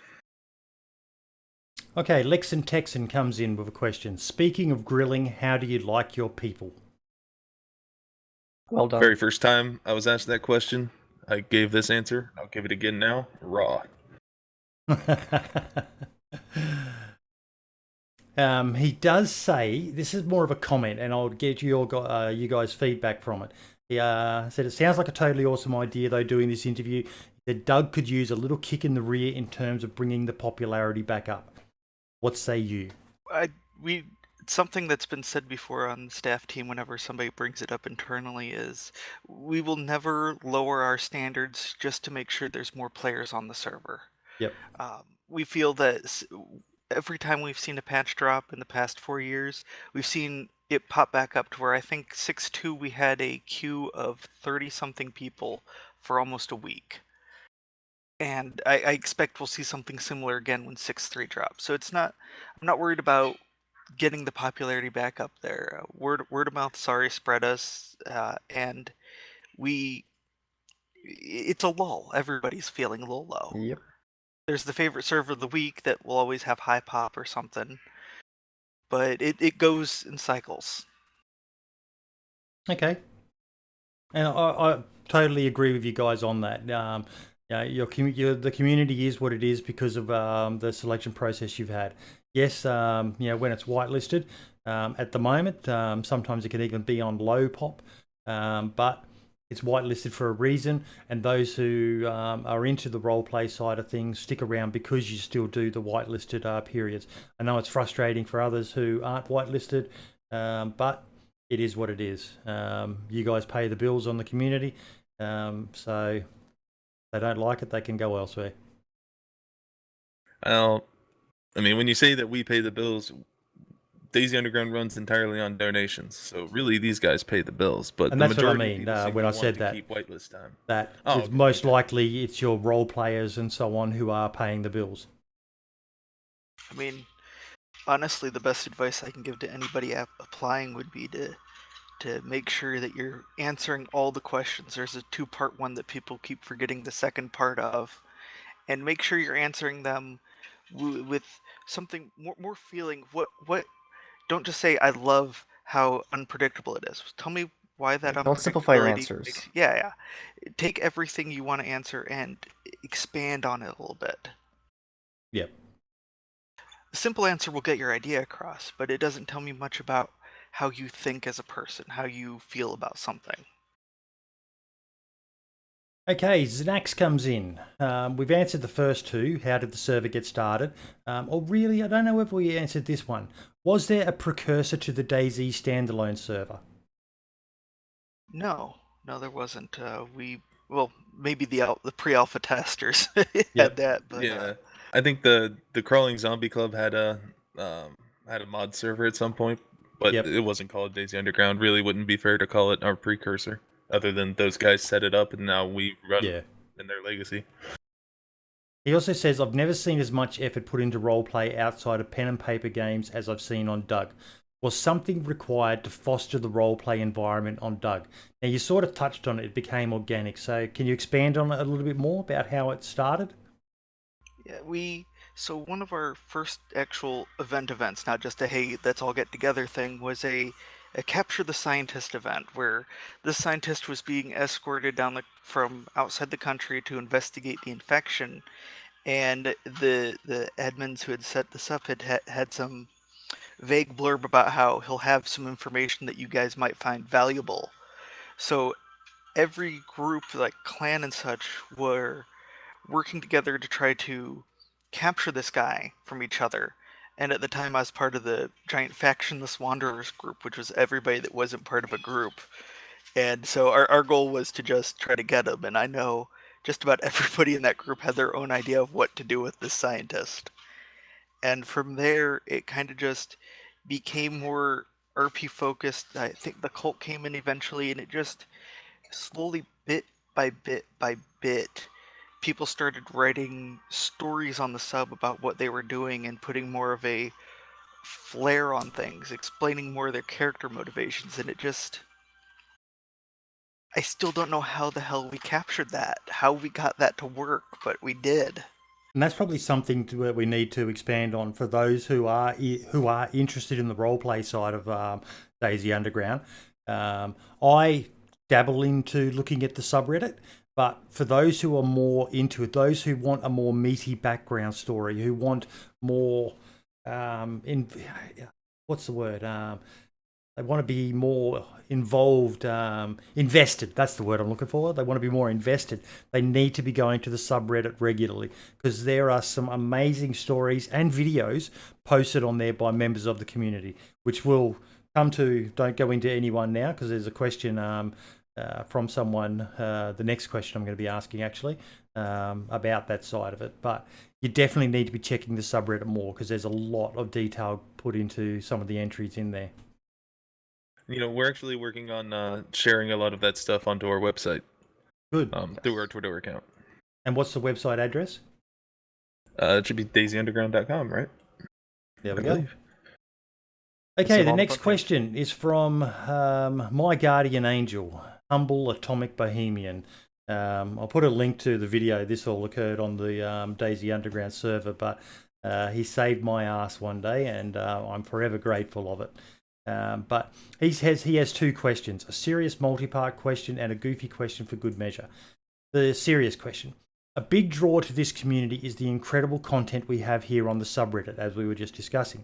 Okay, Lexan Texan comes in with a question. Speaking of grilling, how do you like your people? Well done. Very first time I was asked that question, I gave this answer. I'll give it again now. Raw. He does say, this is more of a comment, and I'll get you guys' feedback from it. He said, it sounds like a totally awesome idea, though, doing this interview. That Doug could use a little kick in the rear in terms of bringing the popularity back up. What say you? Something that's been said before on the staff team whenever somebody brings it up internally is we will never lower our standards just to make sure there's more players on the server. Yep. We feel that every time we've seen a patch drop in the past 4 years, we've seen it pop back up to where I think 6.2 we had a queue of 30-something people for almost a week. And I expect we'll see something similar again when 6.3 drops. So I'm not worried about getting the popularity back up there. Word of mouth already spread us, and it's a lull. Everybody's feeling a little low. Yep. There's the favorite server of the week that will always have high pop or something, but it goes in cycles. Okay. And I totally agree with you guys on that. Yeah, the community is what it is because of the selection process you've had. Yes, when it's whitelisted, at the moment, sometimes it can even be on low pop, but it's whitelisted for a reason. And those who are into the role play side of things stick around because you still do the whitelisted periods. I know it's frustrating for others who aren't whitelisted, but it is what it is. You guys pay the bills on the community, so if they don't like it, they can go elsewhere. Well, I mean, when you say that we pay the bills, DayZ Underground runs entirely on donations. So really, these guys pay the bills. But And the that's what I majority mean of people when I want said to that. keep whitelist time. That Oh, it's okay, most okay. likely it's your role players and so on who are paying the bills. I mean, honestly, the best advice I can give to anybody applying would be to make sure that you're answering all the questions. There's a 2-part one that people keep forgetting the second part of, and make sure you're answering them with something more feeling. What? Don't just say I love how unpredictable it is. Tell me why that Don't simplify your unpredictability answers. makes. Yeah. Take everything you want to answer and expand on it a little bit. Yep. A simple answer will get your idea across, but it doesn't tell me much about how you think as a person, how you feel about something. Okay, Znax comes in. We've answered the first two. How did the server get started? Or really, I don't know if we answered this one. Was there a precursor to the DayZ standalone server? No, there wasn't. Well, maybe the pre-alpha testers had Yep. that, but Yeah, I think the Crawling Zombie Club had a mod server at some point, but Yep. it wasn't called DayZ Underground. Really, wouldn't be fair to call it our precursor, other than those guys set it up and now we run Yeah. in their legacy. He also says, I've never seen as much effort put into roleplay outside of pen and paper games as I've seen on Doug. Was something required to foster the roleplay environment on Doug? Now, you sort of touched on it. It became organic. So can you expand on it a little bit more about how it started? yeah, so one of our first actual events, not just a hey, let's all get together thing, was a capture the scientist event where the scientist was being escorted from outside the country to investigate the infection, and the admins who had set this up had some vague blurb about how he'll have some information that you guys might find valuable. So every group, like clan and such, were working together to try to capture this guy from each other. And at the time, I was part of the giant factionless wanderers group, which was everybody that wasn't part of a group. And so our goal was to just try to get him. And I know just about everybody in that group had their own idea of what to do with this scientist. And from there, it kind of just became more RP focused. I think the cult came in eventually, and it just slowly, bit by bit by bit, people started writing stories on the sub about what they were doing and putting more of a flair on things, explaining more of their character motivations, and it just... I still don't know how the hell we captured that, how we got that to work, but we did. And that's probably something that we need to expand on for those who are interested in the roleplay side of DayZ Underground. I dabble into looking at the subreddit, but for those who are more into it, those who want a more meaty background story, who want more what's the word? They want to be more involved, invested. That's the word I'm looking for. They want to be more invested. They need to be going to the subreddit regularly because there are some amazing stories and videos posted on there by members of the community, which will come to. Don't go into anyone now because there's a question from someone. The next question I'm going to be asking actually about that side of it. But you definitely need to be checking the subreddit more because there's a lot of detail put into some of the entries in there. You know, we're actually working on sharing a lot of that stuff onto our website. Good. Through our Twitter account. And what's the website address? It should be DayZUnderground.com, right? There we I go. believe. Okay, the next question is from my guardian angel, Humble Atomic Bohemian. I'll put a link to the video. This all occurred on the DayZ Underground server, but he saved my ass one day, and I'm forever grateful of it. But he has two questions, a serious multi-part question and a goofy question for good measure. The serious question. A big draw to this community is the incredible content we have here on the subreddit, as we were just discussing,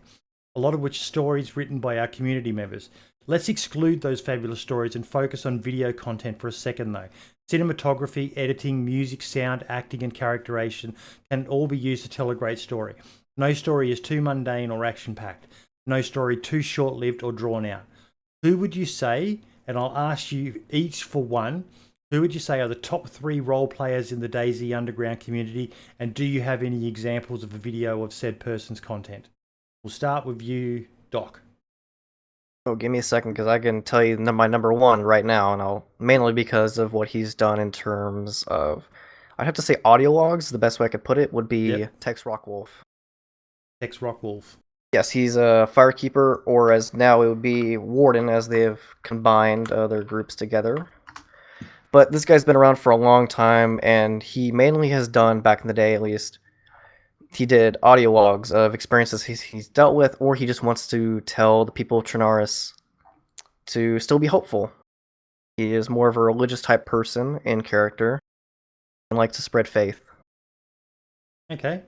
a lot of which stories written by our community members. Let's exclude those fabulous stories and focus on video content for a second though. Cinematography, editing, music, sound, acting and characterization can all be used to tell a great story. No story is too mundane or action-packed. No story too short-lived or drawn out. Who would you say, and I'll ask you each for one, who would you say are the top 3 role players in the DayZ Underground community, and do you have any examples of a video of said person's content? We'll start with you, Doc. Oh, give me a second, because I can tell you my number 1 right now, and mainly because of what he's done in terms of, I'd have to say audio logs. The best way I could put it would be Texrockwolf. Texrockwolf. Yes, he's a firekeeper, or as now it would be warden, as they have combined their groups together. But this guy's been around for a long time, and he mainly has done, back in the day at least, he did audio logs of experiences he's dealt with, or he just wants to tell the people of Trinaris to still be hopeful. He is more of a religious type person in character, and likes to spread faith. Okay.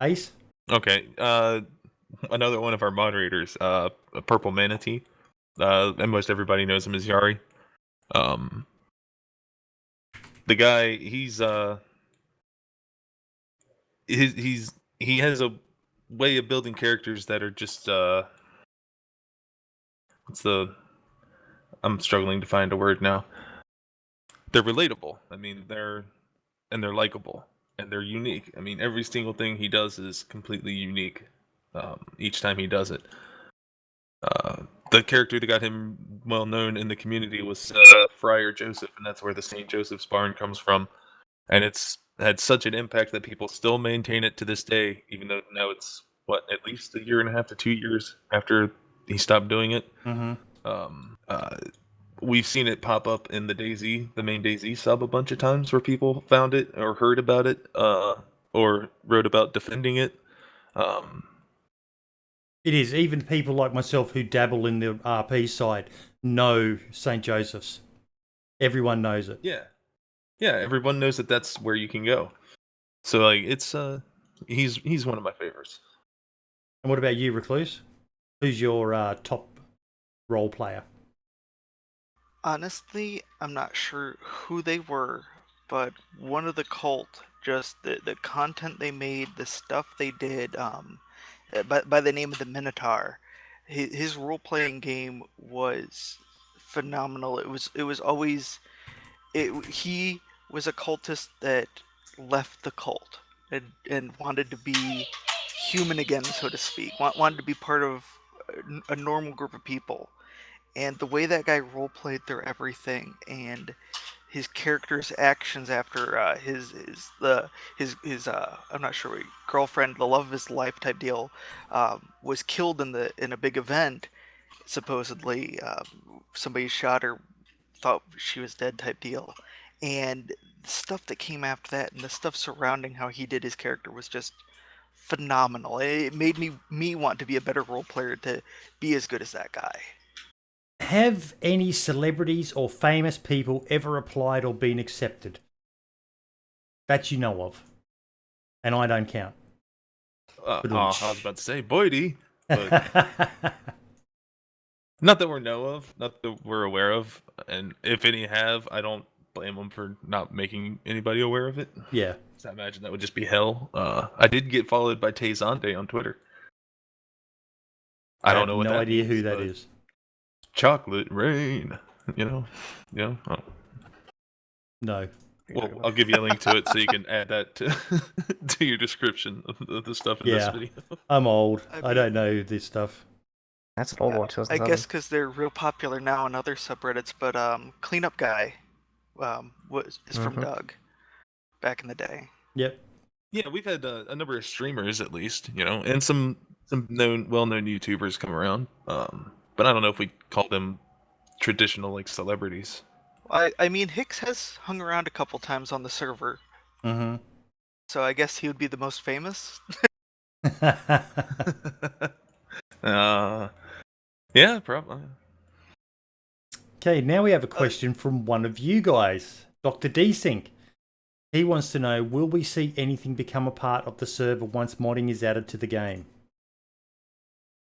Ace? Okay, another one of our moderators, Purple Manatee. and most everybody knows him as Yari. The guy, he has a way of building characters that are just I'm struggling to find a word now. They're relatable. I mean, they're likable, and they're unique. I mean, every single thing he does is completely unique. Each time he does it. The character that got him well known in the community was Friar Joseph, and that's where the St. Joseph's Barn comes from. And it's had such an impact that people still maintain it to this day, even though now it's at least 1.5 to 2 years after he stopped doing it. We've seen it pop up in the main DayZ sub a bunch of times where people found it or heard about it, or wrote about defending it. It is. Even people like myself who dabble in the RP side know St. Joseph's. Everyone knows it. Yeah, everyone knows that that's where you can go. So like, it's he's one of my favorites. And what about you, Recluse? Who's your top role player? Honestly, I'm not sure who they were, but one of the cult, just the content they made, the stuff they did, by the name of the Minotaur, his role playing game was phenomenal. It was always he was a cultist that left the cult and wanted to be human again, so to speak. Wanted to be part of a normal group of people. And the way that guy role played through everything, and his character's actions after his I'm not sure, girlfriend, the love of his life type deal, was killed in a big event. Supposedly, somebody shot her, thought she was dead type deal, and the stuff that came after that, and the stuff surrounding how he did his character was just phenomenal. It made me want to be a better role player to be as good as that guy. Have any celebrities or famous people ever applied or been accepted? That you know of. And I don't count. I was about to say Boydie, but not that we know of, not that we're aware of, and if any have, I don't blame them for not making anybody aware of it. Yeah. I imagine that would just be hell. I did get followed by DayZ on Twitter. I don't know what that idea means, who that is. Chocolate rain, Oh. No. Well, I'll give you a link to it so you can add that to your description of the stuff in this video. I'm old. I don't know this stuff. That's an old one, too. I guess because they're real popular now on other subreddits, but Cleanup Guy is from Doug back in the day. Yep. Yeah, we've had a number of streamers at least, and some well-known YouTubers come around. But I don't know if we call them traditional like celebrities. I mean, Hicks has hung around a couple times on the server. Mm-hmm. So I guess he would be the most famous. Yeah, probably. Okay, now we have a question from one of you guys, Dr. Desync. He wants to know, will we see anything become a part of the server once modding is added to the game?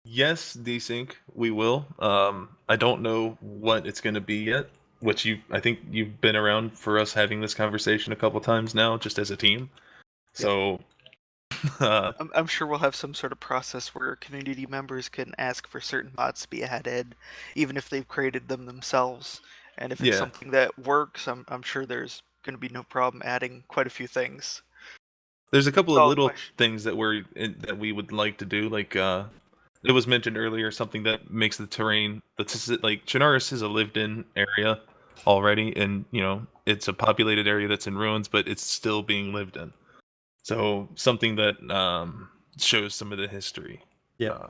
Yes, Desync, we will. I don't know what it's going to be yet, which I think you've been around for us having this conversation a couple times now, just as a team. So I'm sure we'll have some sort of process where community members can ask for certain mods to be added, even if they've created them themselves. And if it's something that works, I'm sure there's going to be no problem adding quite a few things. There's a couple of little things that we would like to do, like it was mentioned earlier, something that makes the terrain, like Chernarus is a lived-in area already, and it's a populated area that's in ruins, but it's still being lived in. So something that shows some of the history. Yeah.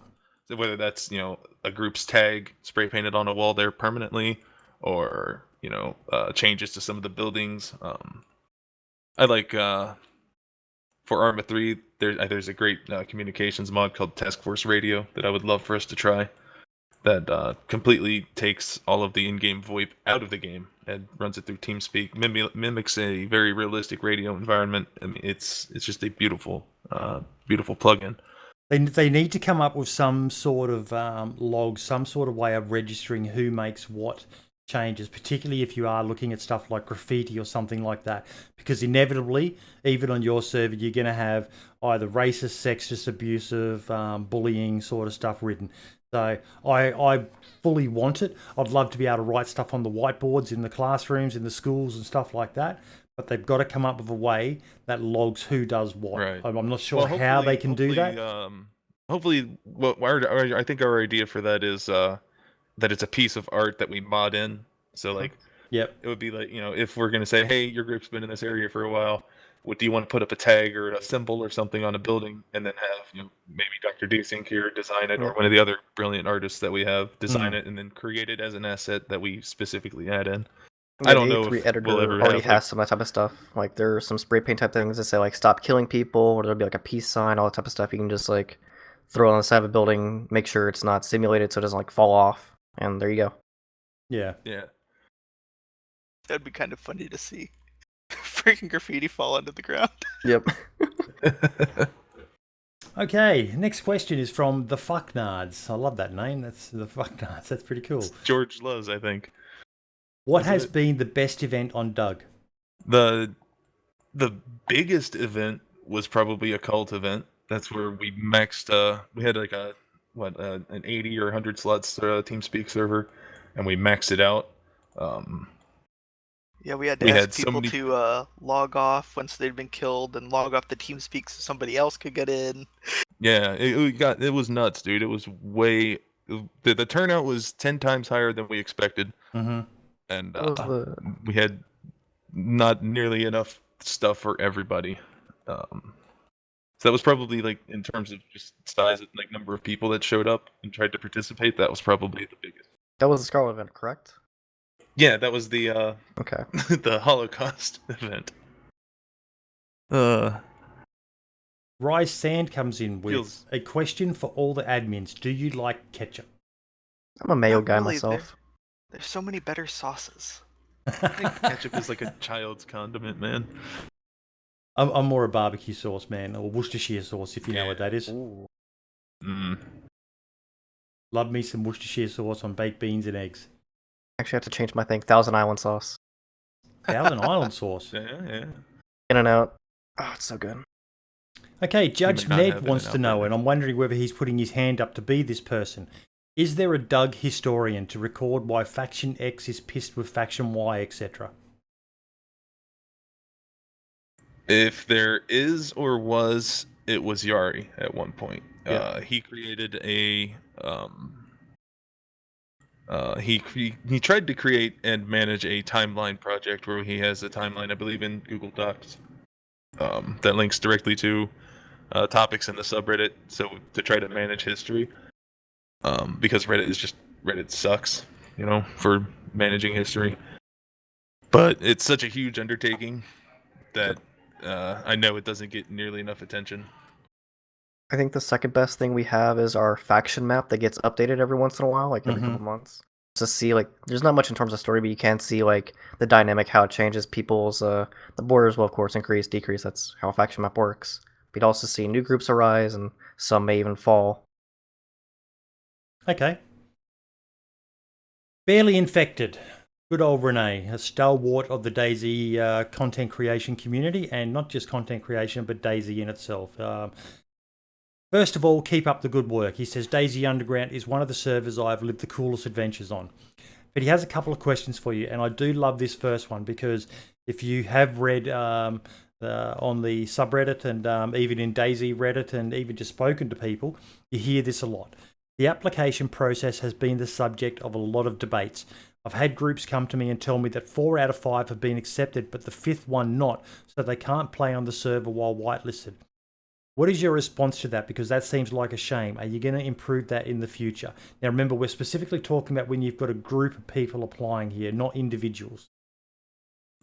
So whether that's a group's tag spray painted on a wall there permanently, or changes to some of the buildings. I like for Arma 3, there's a great communications mod called Task Force Radio that I would love for us to try. That completely takes all of the in-game VoIP out of the game and runs it through TeamSpeak. Mimics a very realistic radio environment. I mean, it's just a beautiful plugin. They need to come up with some sort of log, some sort of way of registering who makes what changes, particularly if you are looking at stuff like graffiti or something like that, because inevitably, even on your server, you're going to have either racist, sexist, abusive, bullying sort of stuff written. So I fully want it. I'd love to be able to write stuff on the whiteboards in the classrooms, in the schools and stuff like that. But they've got to come up with a way that logs who does what. Right. I'm not sure how they can do that. Hopefully, I think our idea for that is that it's a piece of art that we mod in. So like, yep, it would be like, if we're gonna say, hey, your group's been in this area for a while, what do you want to put up a tag or a symbol or something on a building, and then have maybe Dr. Desync here design it, or one of the other brilliant artists that we have design it, and then create it as an asset that we specifically add in. I don't know if editor we'll ever already have, has some of that type of stuff. Like there are some spray paint type things that say like "stop killing people," or there'll be like a peace sign, all that type of stuff. You can just like throw it on the side of a building, make sure it's not simulated so it doesn't like fall off, and there you go. Yeah. That'd be kind of funny to see. Freaking graffiti fall onto the ground. Yep. Okay, next question is from the Fucknards. I love that name. That's the Fucknards. That's pretty cool. It's George Lowe's, I think. What has been the best event on Doug? The biggest event was probably a cult event. That's where we maxed. We had like an 80 or 100 slots TeamSpeak server, and we maxed it out. Yeah, we had to ask people to log off once they'd been killed, and log off the TeamSpeak so somebody else could get in. Yeah, it was nuts, dude. It was way. The turnout was 10 times higher than we expected. Mm-hmm. And we had not nearly enough stuff for everybody. So that was probably, like, in terms of just size, like number of people that showed up and tried to participate, that was probably the biggest. That was the Scarlet event, correct? Yeah, that was the okay. the Holocaust event. Rise Sand comes in with a question for all the admins. Do you like ketchup? I'm a mayo guy myself. There's so many better sauces. I think ketchup is like a child's condiment, man. I'm more a barbecue sauce, man, or Worcestershire sauce, if you know what that is. Love me some Worcestershire sauce on baked beans and eggs. Actually, I have to change my thing. Thousand Island sauce. Thousand Island sauce? Yeah. In and out. Oh, it's so good. Okay, Judge Ned wants to know, and I'm wondering whether he's putting his hand up to be this person. Is there a Doug historian to record why Faction X is pissed with Faction Y, etc.? If there is or was, it was Yari at one point. Yeah. He created a... He tried to create and manage a timeline project where he has a timeline, I believe, in Google Docs that links directly to topics in the subreddit, so to try to manage history. Because Reddit sucks, for managing history. But it's such a huge undertaking that I know it doesn't get nearly enough attention. I think the second best thing we have is our faction map that gets updated every once in a while, like every couple months. To see, like, there's not much in terms of story, but you can see, like, the dynamic, how it changes people's, the borders will, of course, increase, decrease. That's how a faction map works. But you'd also see new groups arise, and some may even fall. Okay. Barely Infected. Good old Renee, a stalwart of the DayZ content creation community, and not just content creation, but DayZ in itself. First of all, keep up the good work. He says DayZ Underground is one of the servers I've lived the coolest adventures on. But he has a couple of questions for you, and I do love this first one because if you have read on the subreddit and even in DayZ Reddit and even just spoken to people, you hear this a lot. The application process has been the subject of a lot of debates. I've had groups come to me and tell me that 4 out of 5 have been accepted, but the 5th one not, so they can't play on the server while whitelisted. What is your response to that? Because that seems like a shame. Are you going to improve that in the future? Now remember, we're specifically talking about when you've got a group of people applying here, not individuals.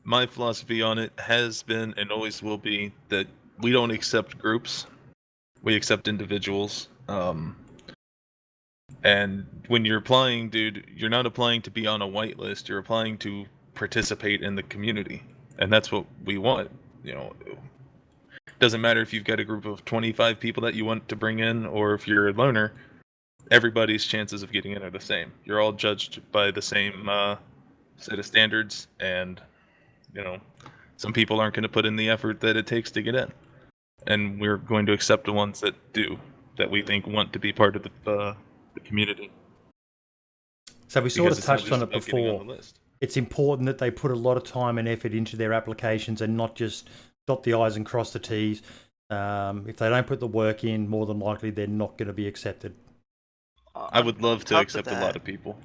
My philosophy on it has been and always will be that we don't accept groups. We accept individuals. And when you're applying, dude, you're not applying to be on a whitelist. You're applying to participate in the community. And that's what we want. Doesn't matter if you've got a group of 25 people that you want to bring in, or if you're a loner. Everybody's chances of getting in are the same. You're all judged by the same set of standards, and some people aren't going to put in the effort that it takes to get in, and we're going to accept the ones that do, that we think want to be part of the community. So we sort of touched on it about getting before. on the list. It's important that they put a lot of time and effort into their applications and not just dot the I's and cross the T's. If they don't put the work in, more than likely they're not going to be accepted. I would love to accept a lot of people.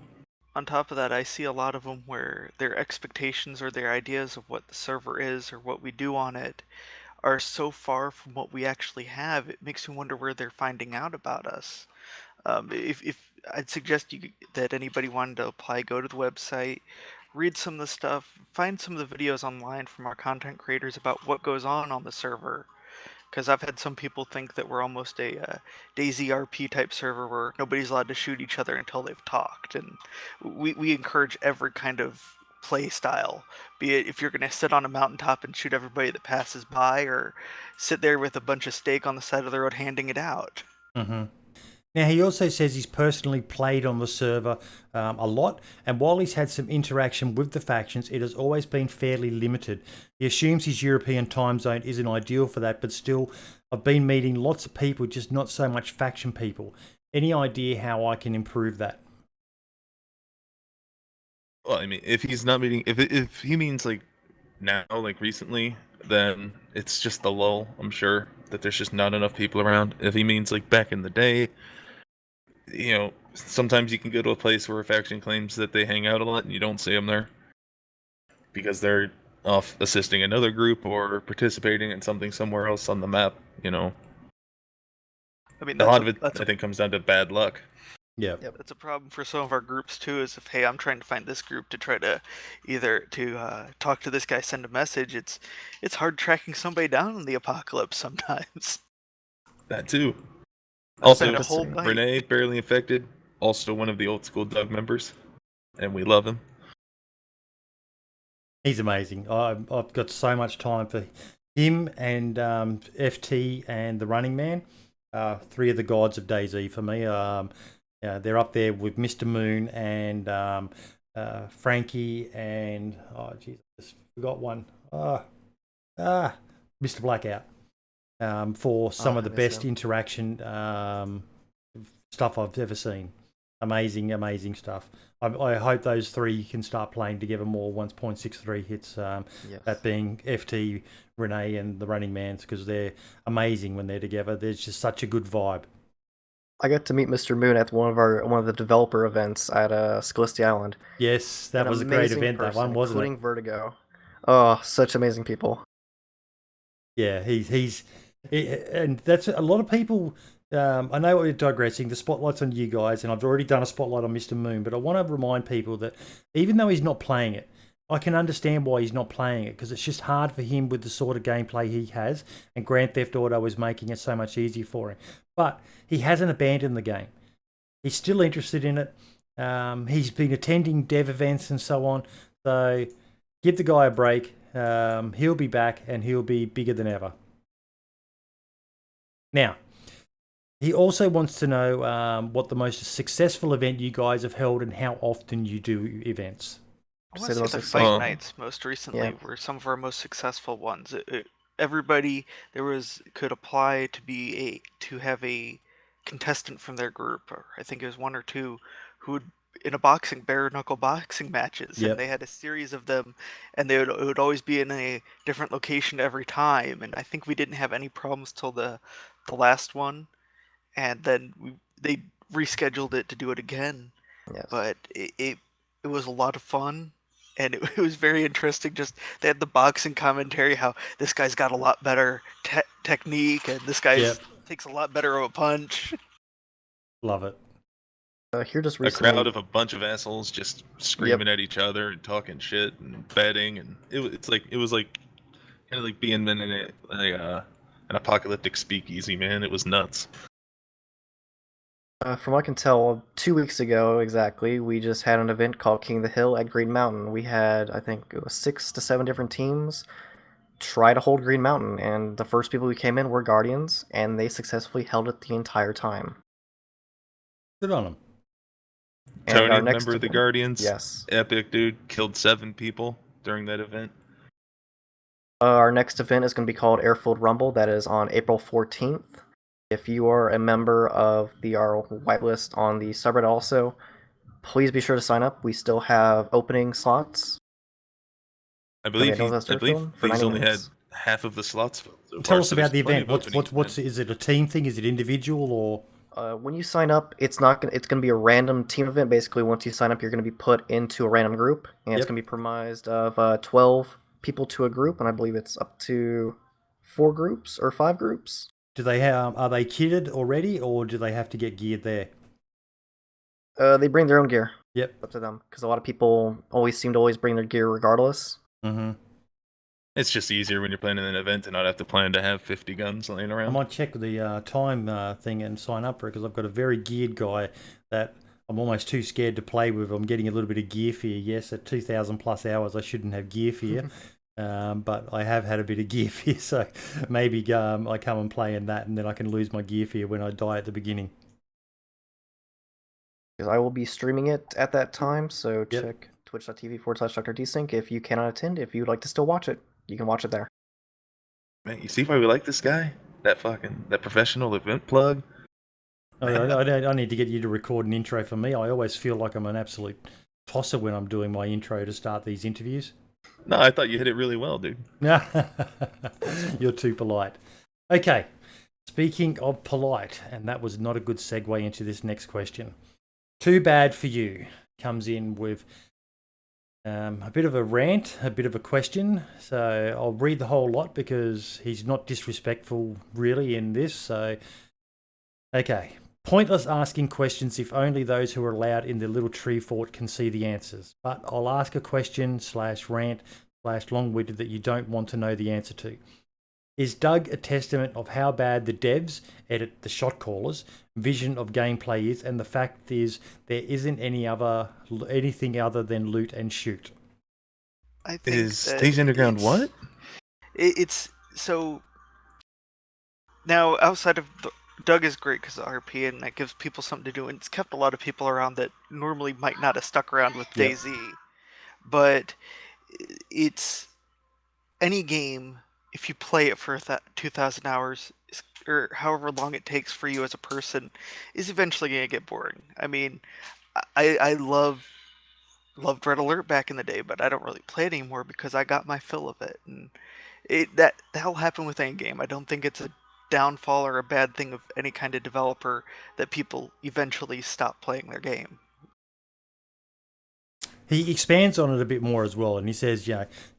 On top of that, I see a lot of them where their expectations or their ideas of what the server is or what we do on it are so far from what we actually have. It makes me wonder where they're finding out about us. If I'd suggest that anybody wanted to apply, go to the website, read some of the stuff, find some of the videos online from our content creators about what goes on the server. Because I've had some people think that we're almost a DayZ RP type server where nobody's allowed to shoot each other until they've talked. And we encourage every kind of play style, be it if you're going to sit on a mountaintop and shoot everybody that passes by, or sit there with a bunch of steak on the side of the road handing it out. Mm-hmm. Now, he also says he's personally played on the server a lot, and while he's had some interaction with the factions, it has always been fairly limited. He assumes his European time zone isn't ideal for that, but still, I've been meeting lots of people, just not so much faction people. Any idea how I can improve that? Well, I mean, if he's not meeting, if he means like now, like recently, then it's just the lull. I'm sure that there's just not enough people around. If he means like back in the day, sometimes you can go to a place where a faction claims that they hang out a lot and you don't see them there because they're off assisting another group or participating in something somewhere else on the map. I mean, a lot of it, I think, comes down to bad luck. Yeah, that's a problem for some of our groups too. Is if, hey, I'm trying to find this group to try to either talk to this guy, send a message. It's hard tracking somebody down in the apocalypse sometimes. That too. Also, whole Renee, Barely Infected, also one of the old school Doug members, and we love him. He's amazing. I've got so much time for him and FT and the Running Man. Three of the gods of DayZ for me. They're up there with Mr. Moon and Frankie and I just forgot one. Mr. Blackout. For some of the best interaction stuff I've ever seen. Amazing stuff. I hope those three can start playing together more once 0.63 hits. That being FT, Renee, and the Running Mans, because they're amazing when they're together. There's just such a good vibe. I got to meet Mr. Moon at one of the developer events at Scalisty Island. Yes, that was a great event. That one, wasn't it? Including Vertigo. Oh, such amazing people. Yeah, and that's a lot of people. I know we're digressing. The spotlight's on you guys, and I've already done a spotlight on Mr. Moon, but I want to remind people that even though he's not playing it, I can understand why he's not playing it, because it's just hard for him with the sort of gameplay he has, and Grand Theft Auto is making it so much easier for him. But he hasn't abandoned the game. He's still interested in it. He's been attending dev events and so on. So give the guy a break. He'll be back, and he'll be bigger than ever. Now, he also wants to know what the most successful event you guys have held and how often you do events. I want to say the fight nights most recently were some of our most successful ones. Everybody could apply to have a contestant from their group, or I think it was one or two, who would in a bare knuckle boxing matches, and they had a series of them, and it would always be in a different location every time. And I think we didn't have any problems till the last one, and then they rescheduled it to do it again. Yes. But it was a lot of fun. And it was very interesting. Just they had the boxing commentary, how this guy's got a lot better technique, and this guy takes a lot better of a punch. Love it. Here just recently, a crowd of a bunch of assholes just screaming at each other and talking shit and betting, and it was like kind of like being in an apocalyptic speakeasy, man. It was nuts. From what I can tell, 2 weeks ago exactly, we just had an event called King of the Hill at Green Mountain. We had, I think it was 6 to 7 different teams, try to hold Green Mountain, and the first people who came in were Guardians, and they successfully held it the entire time. Good on them. And Tony, our next member of the event- Guardians? Yes. Epic, dude. Killed 7 people during that event. Our next event is going to be called Airfield Rumble. That is on April 14th. If you are a member of our whitelist on the subreddit also, please be sure to sign up. We still have opening slots. I believe for he's 90 only minutes. had half of the slots filled so Tell far, us so about the there's plenty event. of openings, What's man. is it a team thing? Is it individual or? When you sign up, it's going to be a random team event. Basically, once you sign up, you're going to be put into a random group, and it's Yep. going to be comprised of 12 people to a group, and I believe it's up to 4 groups or 5 groups. Do they have? Are they kitted already, or do they have to get geared there? They bring their own gear. Yep. Up to them, because a lot of people seem to bring their gear regardless. Mm-hmm. It's just easier when you're planning an event to not have to plan to have 50 guns laying I around. might check the time thing and sign up for it because I've got a very geared guy that I'm almost too scared to play with. I'm getting a little bit of gear fear. Yes, at 2,000 plus hours, I shouldn't have gear fear. But I have had a bit of gear fear, so maybe I come and play in that, and then I can lose my gear fear when I die at the beginning. Because I will be streaming it at that time, so Yep. check twitch.tv/Dr. Desync if you cannot attend. If you'd like to still watch it, you can watch it there. Man, you see why we like this guy? That professional event plug? I need to get you to record an intro for me. I always feel like I'm an absolute tosser when I'm doing my intro to start these interviews. No, I thought you hit it really well, dude. You're too polite. Okay, speaking of polite, and that was not a good segue into this next question. Too bad for you comes in with a bit of a rant, a bit of a question. So I'll read the whole lot because he's not disrespectful really in this. So, okay. Pointless asking questions if only those who are allowed in the little tree fort can see the answers. But I'll ask a question / rant / long-winded that you don't want to know the answer to. Is Doug a testament of how bad the devs, edit the shot callers, vision of gameplay is, and the fact is there isn't anything other than loot and shoot? I think Is that DayZ Underground it's- what? It's so now outside of Doug is great because of RP and that gives people something to do, and it's kept a lot of people around that normally might not have stuck around with Yep. DayZ. But it's any game, if you play it for 2,000 hours or however long it takes for you as a person, is eventually going to get boring. I mean, I loved Red Alert back in the day, but I don't really play it anymore because I got my fill of it, and that'll happen with any game. I don't think it's a downfall or a bad thing of any kind of developer that people eventually stop playing their game. He expands on it a bit more as well, and he says,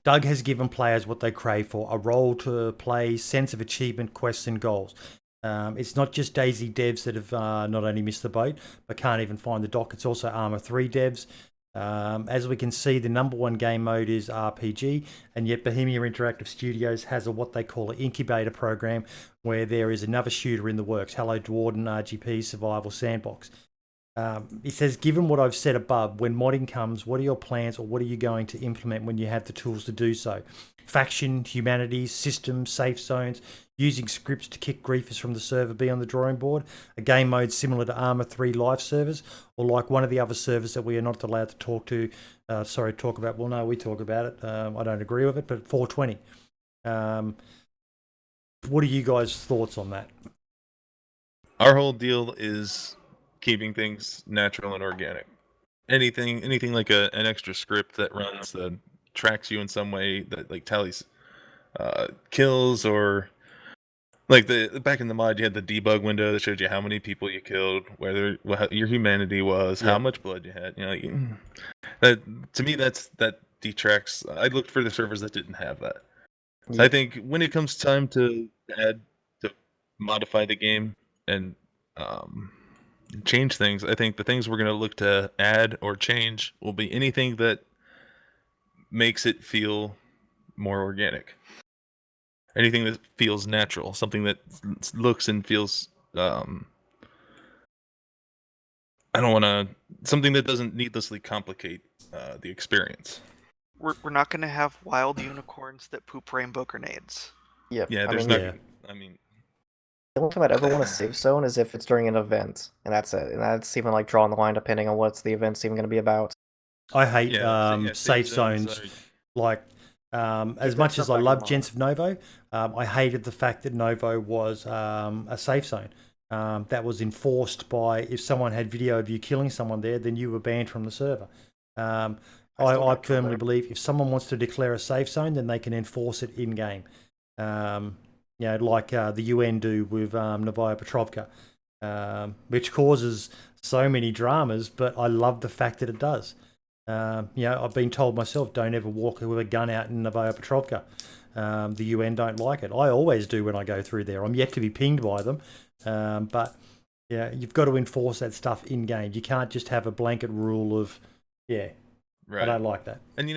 Doug has given players what they crave for, a role to play, sense of achievement, quests and goals. It's not just DayZ devs that have not only missed the boat, but can't even find the dock. It's also Arma 3 devs. As we can see, the number one game mode is RPG, and yet Bohemia Interactive Studios has what they call an incubator program where there is another shooter in the works, Hello Dwarden RGP Survival Sandbox. He says, given what I've said above, when modding comes, what are your plans or what are you going to implement when you have the tools to do so? Faction, humanities, systems, safe zones, using scripts to kick griefers from the server be on the drawing board, a game mode similar to Arma 3 live servers, or like one of the other servers that we are not allowed to talk about. Well, no, we talk about it. I don't agree with it, but 420. What are you guys' thoughts on that? Our whole deal is keeping things natural and organic. Anything like an extra script that runs that tracks you in some way, that like tallies kills, or like back in the mod you had the debug window that showed you how many people you killed, what your humanity was, how much blood you had. That to me that detracts. I looked for the servers that didn't have that. So I think when it comes time to modify the game and change things, I think the things we're going to look to add or change will be anything that makes it feel more organic. Anything that feels natural, something that looks and feels something that doesn't needlessly complicate the experience. We're not gonna have wild unicorns that poop rainbow grenades. Yep. Yeah, I there's mean, not. Yeah. I mean, the only time I'd ever want a safe zone is if it's during an event, and that's it. And that's even like drawing the line depending on what's the event's even going to be about. I hate yeah, safe zones. Like, as that much stuff as I out your love mind. Gents of Novo, I hated the fact that Novo was a safe zone. That was enforced by if someone had video of you killing someone there, then you were banned from the server. I firmly believe if someone wants to declare a safe zone, then they can enforce it in game. Like the UN do with Novaya Petrovka, which causes so many dramas, but I love the fact that it does. I've been told myself, don't ever walk with a gun out in Novaya Petrovka. The UN don't like it. I always do when I go through there. I'm yet to be pinged by them, but yeah, you've got to enforce that stuff in game. You can't just have a blanket rule of, Right. I don't like that. And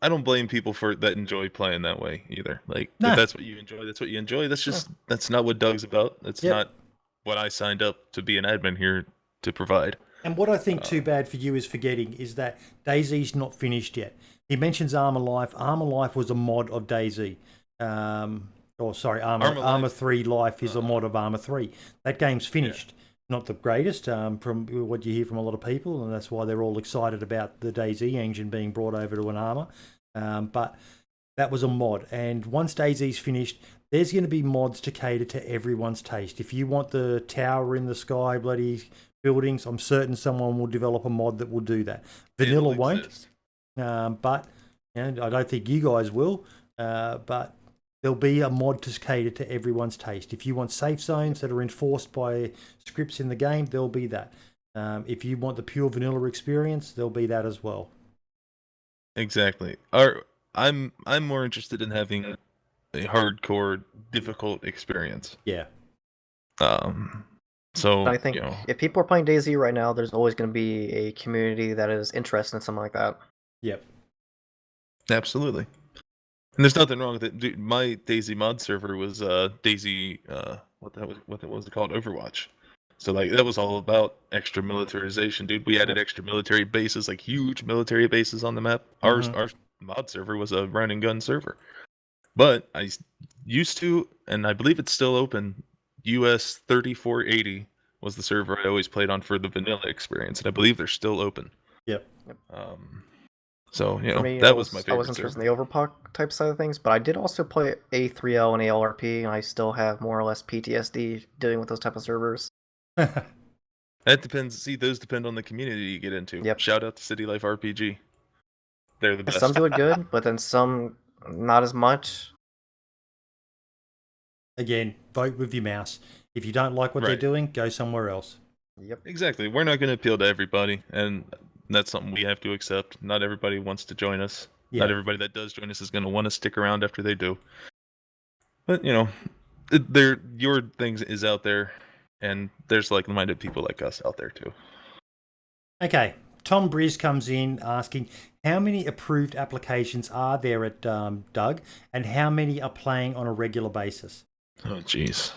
I don't blame people for that enjoy playing that way either. Like No. if that's what you enjoy, that's what you enjoy. That's not what Doug's about. That's not what I signed up to be an admin here to provide. And what I think too bad for you is forgetting is that DayZ's not finished yet. He mentions Armor Life. Armor Life was a mod of DayZ. Armor 3 Life is a mod of Armor 3. That game's finished. Not the greatest from what you hear from a lot of people, and that's why they're all excited about the DayZ engine being brought over to an Armor. But that was a mod, and once DayZ's finished, there's going to be mods to cater to everyone's taste. If you want the tower in the sky, bloody buildings, I'm certain someone will develop a mod that will do that. Vanilla won't, but I don't think you guys will. But there'll be a mod to cater to everyone's taste. If you want safe zones that are enforced by scripts in the game, there'll be that. If you want the pure vanilla experience, there'll be that as well. Exactly. I'm more interested in having a hardcore, difficult experience. Yeah. So I think if people are playing DayZ right now, there's always going to be a community that is interested in something like that. Yep. Absolutely. And there's nothing wrong with it. Dude, my DayZ mod server was DayZ what was it called? Overwatch. So like that was all about extra militarization, dude. We added extra military bases, like huge military bases on the map. Our mod server was a run and gun server. But I used to, and I believe it's still open, US 3480 was the server I always played on for the vanilla experience, and I believe they're still open. Yep. So, For me, that was my favorite. I was interested in the Overpoch type side of things, but I did also play A3L and ALRP, and I still have more or less PTSD dealing with those type of servers. That depends. See, those depend on the community you get into. Yep. Shout out to City Life RPG. They're the best. Some do it good, but then some not as much. Again, vote with your mouse. If you don't like what they're doing, go somewhere else. Yep. Exactly. We're not going to appeal to everybody, and that's something we have to accept. Not everybody wants to join us. Yeah. Not everybody that does join us is going to want to stick around after they do. But, your things is out there, and there's like-minded people like us out there too. Okay. Tom Briz comes in asking, how many approved applications are there at Doug, and how many are playing on a regular basis? Oh, jeez.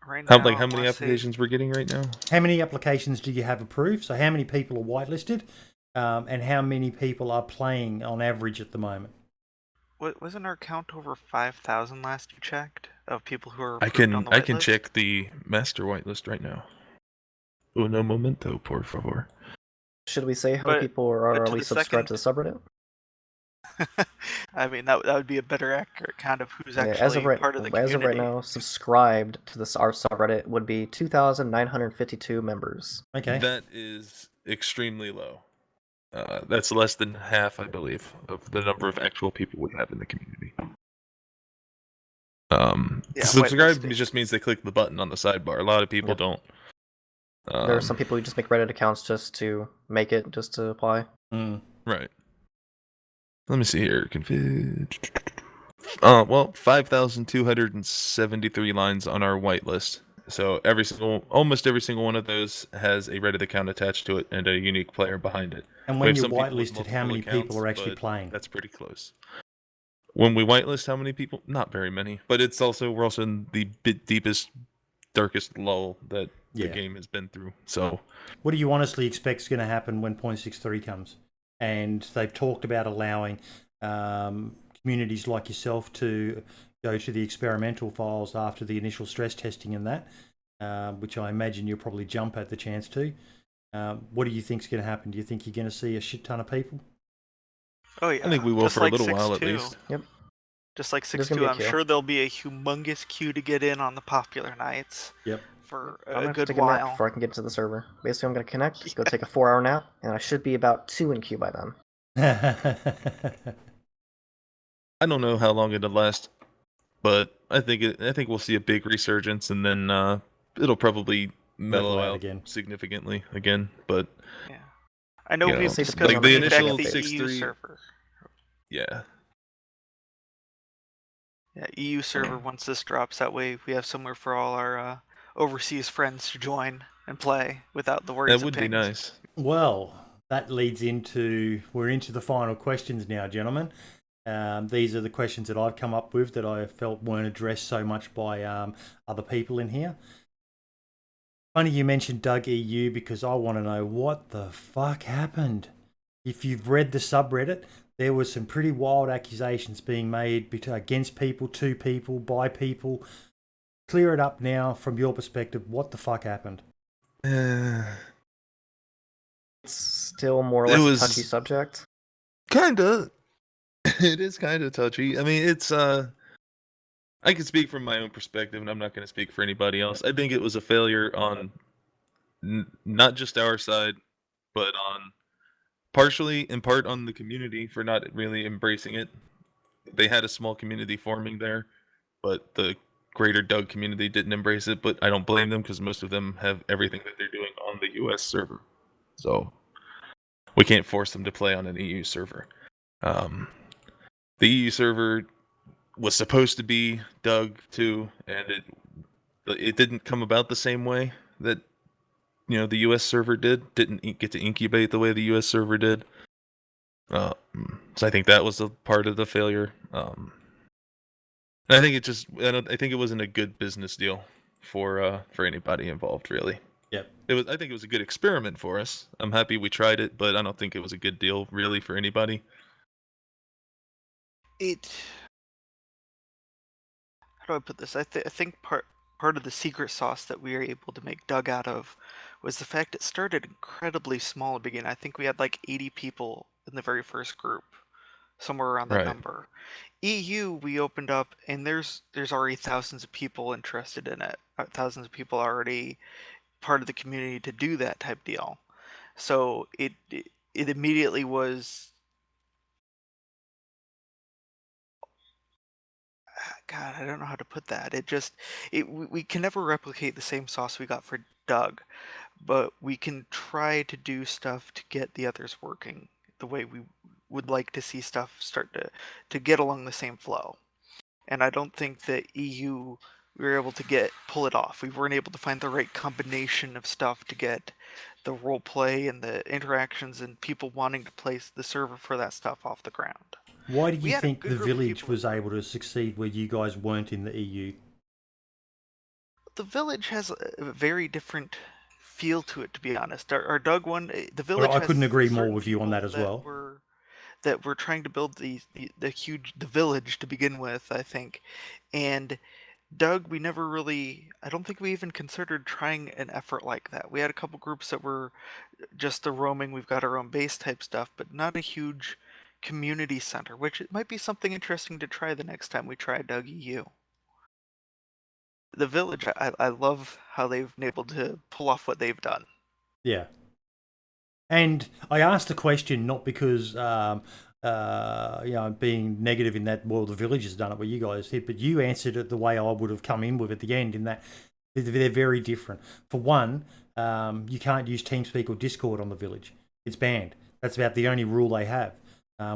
Right now, how many applications we're getting right now? How many applications do you have approved? So how many people are whitelisted, and how many people are playing on average at the moment? Wasn't our count over 5,000 last you checked of people who are I can check the master whitelist right now. Uno momento, por favor. Should we say how many people are at least subscribed to the subreddit? I mean, that would be a better accurate count of who's actually part of the community. As of right now, subscribed to our subreddit would be 2,952 members. Okay. That is extremely low. That's less than half, I believe, of the number of actual people we have in the community. Subscribe just means they click the button on the sidebar. A lot of people don't. There are some people who just make Reddit accounts just to apply. Right. Let me see here. Config. 5,273 lines on our whitelist. So almost every single one of those has a Reddit account attached to it and a unique player behind it. And when you're whitelisted, how many people are actually playing? That's pretty close. When we whitelist, how many people? Not very many. But we're also in the deepest, darkest lull that the game has been through. So, what do you honestly expect is going to happen when 0.63 comes? and they've talked about allowing communities like yourself to go to the experimental files after the initial stress testing and that, which I imagine you'll probably jump at the chance to. What do you think's going to happen? Do you think you're going to see a shit ton of people? Oh yeah, I think we will just for like a little while at 6-2. least. Yep. Just like There's gonna be 6-2, a I'm queue. sure there'll be a humongous queue to get in on the popular nights Yep. for I'm a gonna have to good take a nap while. before I can get to the server. Basically, I'm gonna connect, go take a 4-hour nap, and I should be about 2 in queue by then. I don't know how long it'll last, but I think we'll see a big resurgence, and then it'll probably mellow Level out out again. significantly again. But Yeah, I know You know, we've Say discussed depends on like the the bringing back initial the 6-3 EU server. yeah, Yeah, EU server. Once this drops, that way we have somewhere for all our overseas friends to join and play without the worries that of would be pings. nice. Well, that leads into, we're into the final questions now, gentlemen. These are the questions that I've come up with that I felt weren't addressed so much by other people in here. Funny you mentioned Doug EU, because I want to know what the fuck happened. If you've read the subreddit, there was some pretty wild accusations being made against people, to people, by people. Clear it up now from your perspective. What the fuck happened? It's still more or It less was- a touchy subject. Kinda. It is kind of touchy. I mean, it's I can speak from my own perspective, and I'm not going to speak for anybody else. I think it was a failure on not just our side, but on partially, in part, on the community for not really embracing it. They had a small community forming there, but the greater Doug community didn't embrace it. But I don't blame them, because most of them have everything that they're doing on the US server. So we can't force them to play on an EU server. The EU server was supposed to be Doug too, and it didn't come about the same way that the US server didn't get to incubate the way the US server did. So I think that was a part of the failure. And I think I think it wasn't a good business deal for anybody involved, really. Yep. I think it was a good experiment for us. I'm happy we tried it, but I don't think it was a good deal really for anybody. How do I put this? I think part of the secret sauce that we were able to make Doug out of was the fact it started incredibly small to begin. I think we had like 80 people in the very first group, somewhere around that Right. number. EU we opened up, and there's already thousands of people interested in it. Thousands of people already part of the community to do that type deal. So it immediately was. God, I don't know how to put that. We can never replicate the same sauce we got for Doug, but we can try to do stuff to get the others working the way we would like to see stuff start to get along the same flow. And I don't think that EU we were able to pull it off. We weren't able to find the right combination of stuff to get the role play and the interactions and people wanting to place the server for that stuff off the ground. Why do We you had a think good the group of village people was that were- able to succeed where you guys weren't in the E EU? The village has a very different feel to it, to be honest. Our Doug one, the village. I couldn't has agree more certain with you on that people as well. that we're trying to build the village to begin with, I think. And Doug, we never really, I don't think we even considered trying an effort like that. We had a couple groups that were just the roaming, we've got our own base type stuff, but not a huge community center, which it might be something interesting to try the next time we try Doug EU. The village, I love how they've been able to pull off what they've done. Yeah. And I asked the question not because being negative in that, well, the village has done it where you guys did, but you answered it the way I would have come in with at the end, in that they're very different. For one, you can't use TeamSpeak or Discord on the village. It's banned. That's about the only rule they have.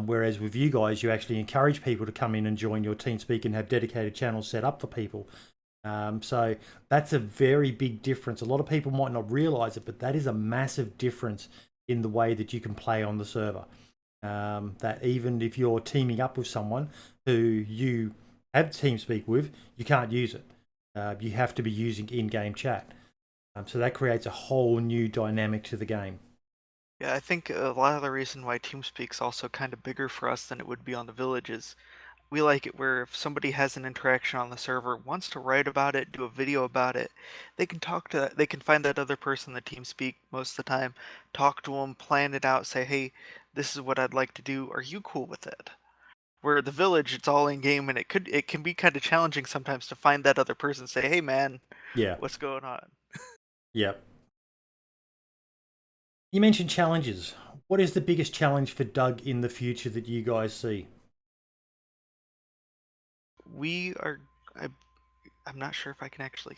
Whereas with you guys, you actually encourage people to come in and join your TeamSpeak and have dedicated channels set up for people. So that's a very big difference. A lot of people might not realize it, but that is a massive difference in the way that you can play on the server. That even if you're teaming up with someone who you have TeamSpeak with, you can't use it. You have to be using in-game chat. So that creates a whole new dynamic to the game. Yeah, I think a lot of the reason why TeamSpeak's also kind of bigger for us than it would be on the village is we like it where if somebody has an interaction on the server, wants to write about it, do a video about it, they can find that other person in the TeamSpeak most of the time, talk to them, plan it out, say, hey, this is what I'd like to do. Are you cool with it? Where at the village, it's all in game, and it can be kind of challenging sometimes to find that other person, say, hey man, Yeah. what's going on? Yep. You mentioned challenges. What is the biggest challenge for Doug in the future that you guys see? We are. I'm not sure if I can actually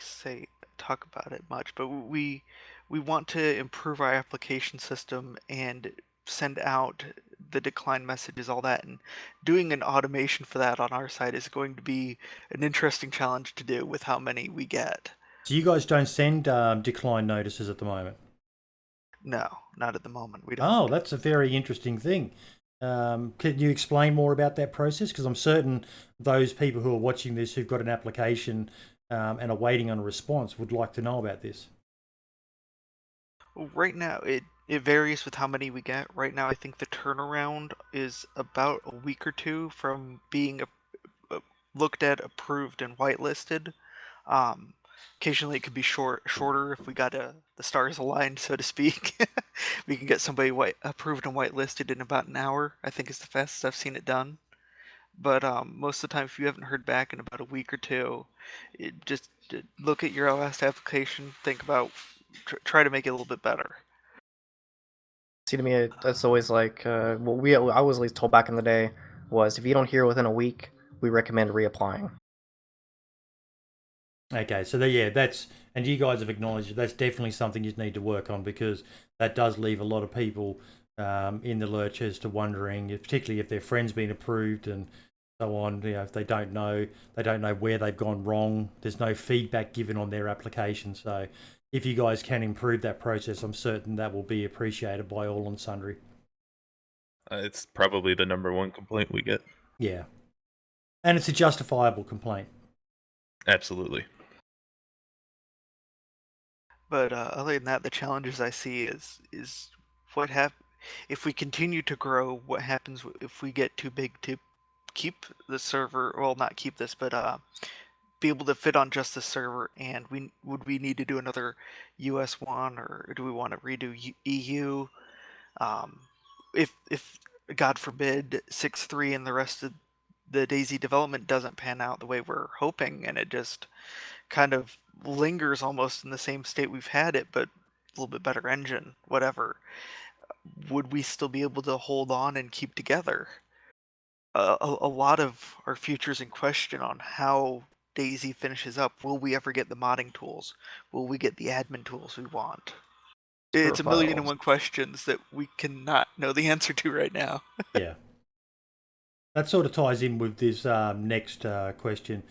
talk about it much, but we want to improve our application system and send out the decline messages, all that, and doing an automation for that on our side is going to be an interesting challenge to do with how many we get. So you guys don't send decline notices at the moment? No, not at the moment. We don't. Oh, that's a very interesting thing. Could you explain more about that process? Because I'm certain those people who are watching this who've got an application and are waiting on a response would like to know about this. Right now, it varies with how many we get. Right now, I think the turnaround is about a week or two from being looked at, approved, and whitelisted. Um, Occasionally, it could be shorter if we got the stars aligned, so to speak. We can get somebody approved and whitelisted in about an hour. I think is the fastest I've seen it done. But most of the time, if you haven't heard back in about a week or two, just look at your last application. Think about try to make it a little bit better. See, to me, that's always like what I was at least told back in the day was if you don't hear within a week, we recommend reapplying. Okay, so yeah, and you guys have acknowledged that's definitely something you need to work on because that does leave a lot of people in the lurch as to wondering, particularly if their friend's been approved and so on. You know, if they don't know where they've gone wrong. There's no feedback given on their application. So if you guys can improve that process, I'm certain that will be appreciated by all and sundry. It's probably the #1 complaint we get. Yeah, and it's a justifiable complaint. Absolutely. But other than that, the challenges I see is what if we continue to grow. What happens if we get too big to keep the server? Well, not keep this, but be able to fit on just the server. And we need to do another US one, or do we want to redo EU? Um, if God forbid 6.3 and the rest of the DayZ development doesn't pan out the way we're hoping, and it just kind of lingers almost in the same state we've had it, but a little bit better engine, whatever, would we still be able to hold on and keep together? A lot of our future's in question on how DayZ finishes up. Will we ever get the modding tools? Will we get the admin tools we want? It's a million and Profiles. one questions that we cannot know the answer to right now. Yeah. That sort of ties in with this next question.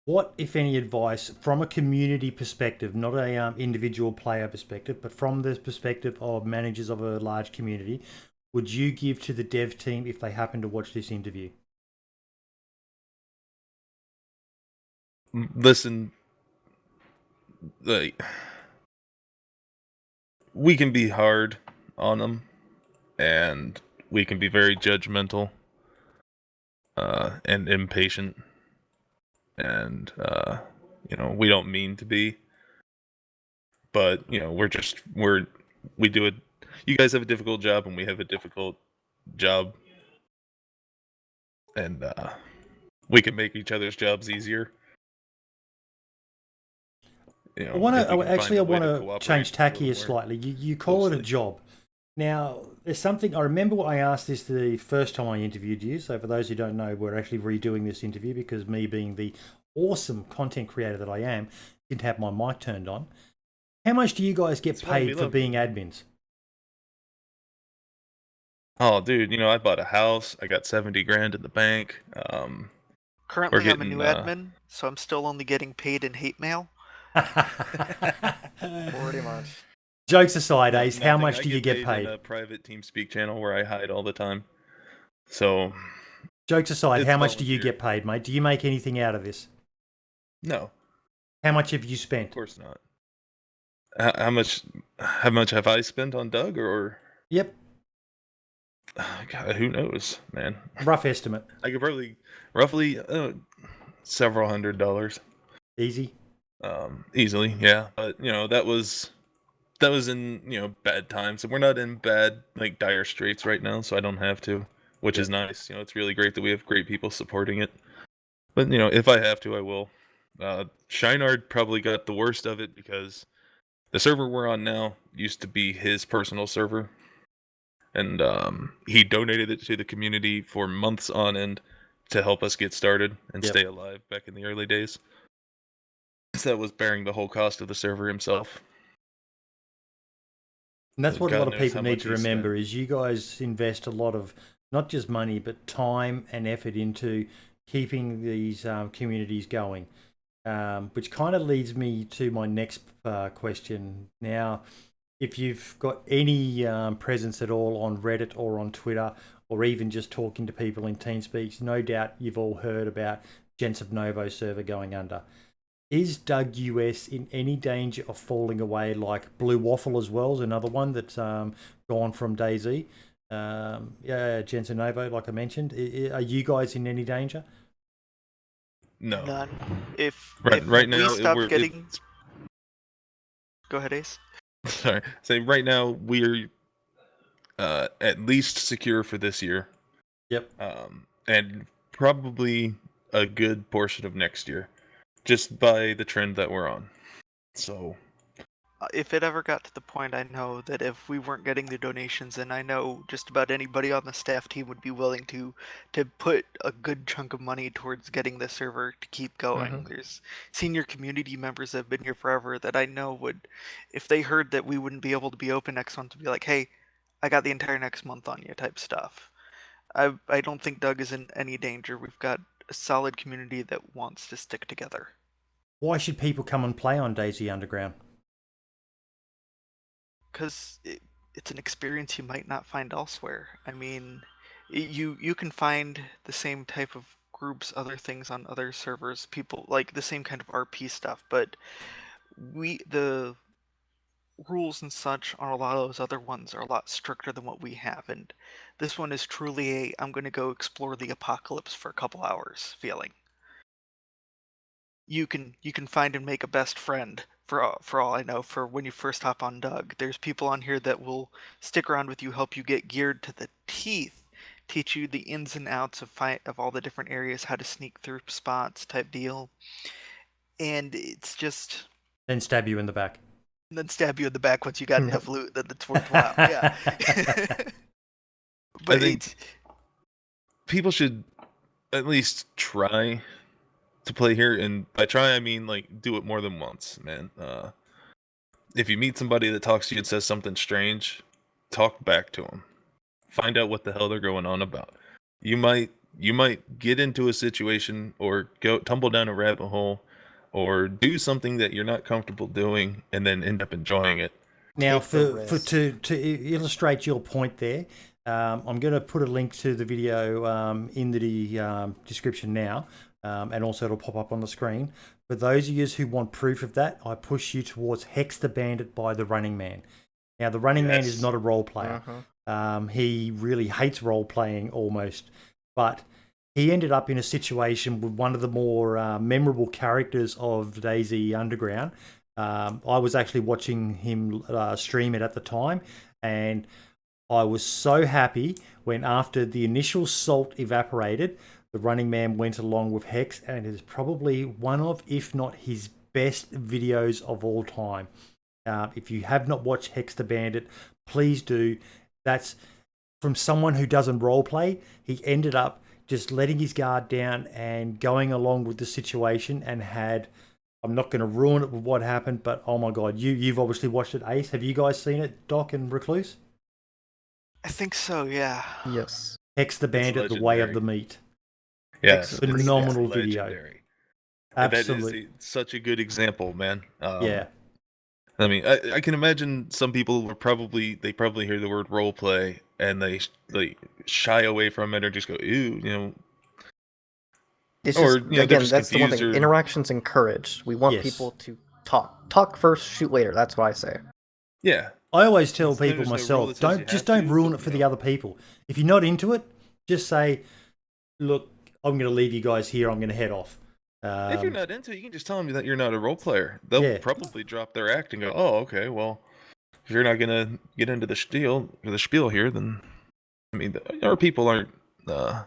What, if any, advice from a community perspective, not a individual player perspective, but from the perspective of managers of a large community, would you give to the dev team if they happen to watch this interview? Listen, we can be hard on them, and we can be very judgmental and impatient, and we don't mean to be, but we do it. You guys have a difficult job, and we have a difficult job, and we can make each other's jobs easier. I want to change tack here slightly. You call it a job. Now, there's something, I remember I asked this the first time I interviewed you. So for those who don't know, we're actually redoing this interview because me being the awesome content creator that I am, didn't have my mic turned on. How much do you guys get paid for being admins? Oh, dude, I bought a house. I got 70 grand in the bank. Currently, I'm a new admin, so I'm still only getting paid in hate mail. Pretty much. Jokes aside, Ace, how much do you get paid? In a private TeamSpeak channel where I hide all the time. So, jokes aside, how much do you get paid, mate? Do you make anything out of this? No. How much have you spent? Of course not. How much have I spent on Doug, or? Yep. God, who knows, man? Rough estimate. I could probably roughly several $100s. Easy. Easily, yeah. But that was in bad times, and we're not in bad like dire straits right now, so I don't have to, which is nice. It's really great that we have great people supporting it. But if I have to, I will. Shinard probably got the worst of it because the server we're on now used to be his personal server, and he donated it to the community for months on end to help us get started and stay alive back in the early days. So that was bearing the whole cost of the server himself. And that's what a God lot of knows people how need much to he spent. remember is you guys invest a lot of not just money but time and effort into keeping these communities going, which kind of leads me to my next question. Now, if you've got any presence at all on Reddit or on Twitter or even just talking to people in TeamSpeak, no doubt you've all heard about Gents of Novo server going under. Is Doug US in any danger of falling away like Blue Waffle as well is another one that's gone from DayZ? Gents of Novo, like I mentioned. Are you guys in any danger? No. None. If Right now we stopped getting... it's- Go ahead, Ace. Sorry. Say right now we're at least secure for this year. Yep. And probably a good portion of next year, just by the trend that we're on. So If it ever got to the point, I know that if we weren't getting the donations, and I know just about anybody on the staff team would be willing to put a good chunk of money towards getting the server to keep going. There's senior community members that have been here forever that I know would, if they heard that we wouldn't be able to be open next month, to be like, hey, I got the entire next month on you type stuff. I don't think Doug is in any danger. We've got a solid community that wants to stick together. Why should people come and play on DayZ Underground? Because it's an experience you might not find elsewhere. I mean, you can find the same type of groups, other things on other servers, people like the same kind of RP stuff, but the rules and such on a lot of those other ones are a lot stricter than what we have, and this one is truly I'm going to go explore the apocalypse for a couple hours feeling. You can find and make a best friend for all I know for when you first hop on Doug. There's people on here that will stick around with you, help you get geared to the teeth, teach you the ins and outs of all the different areas, how to sneak through spots type deal. And it's just... Then stab you in the back. And then stab you in the back once you got enough loot that it's worthwhile. Yeah. But I think people should at least try to play here, and by try I mean like do it more than once, man. If you meet somebody that talks to you and says something strange, talk back to them. Find out what the hell they're going on about. You might get into a situation or go tumble down a rabbit hole or do something that you're not comfortable doing and then end up enjoying it. Now, to illustrate your point there, I'm going to put a link to the video in the description now, and also it'll pop up on the screen. For those of you who want proof of that, I push you towards Hex the Bandit by The Running Man. Now, The Running Man is not a role player. He really hates role playing almost, but he ended up in a situation with one of the more memorable characters of DayZ Underground. I was actually watching him stream it at the time, and I was so happy when after the initial salt evaporated, the Running Man went along with Hex, and it is probably one of, if not his best videos of all time. If you have not watched Hex the Bandit, please do. That's from someone who doesn't roleplay. He ended up just letting his guard down and going along with the situation, and had... I'm not going to ruin it with what happened, but oh my god, you've obviously watched it, Ace. Have you guys seen it, Doc and Recluse? I think so, yeah. Yes. Hex the Bandit, The Way of the Meat. Yeah, phenomenal video. Legendary. Absolutely. That is such a good example, man. Yeah. I mean, I can imagine some people were probably hear the word role play and they shy away from it or just go, ew, It's or just, they're again, just that's the one thing. confused or... Interaction's encouraged. We want people to talk. Talk first, shoot later. That's what I say. Yeah, I always tell There's people no rule myself, that says you have don't to, ruin but, it for the other people. If you're not into it, just say, look, I'm going to leave you guys here. I'm going to head off. If you're not into it, you can just tell them that you're not a role player. They'll Yeah. probably drop their act and go, "Oh, okay. Well, if you're not gonna get into the spiel here, then I mean, our people aren't. They're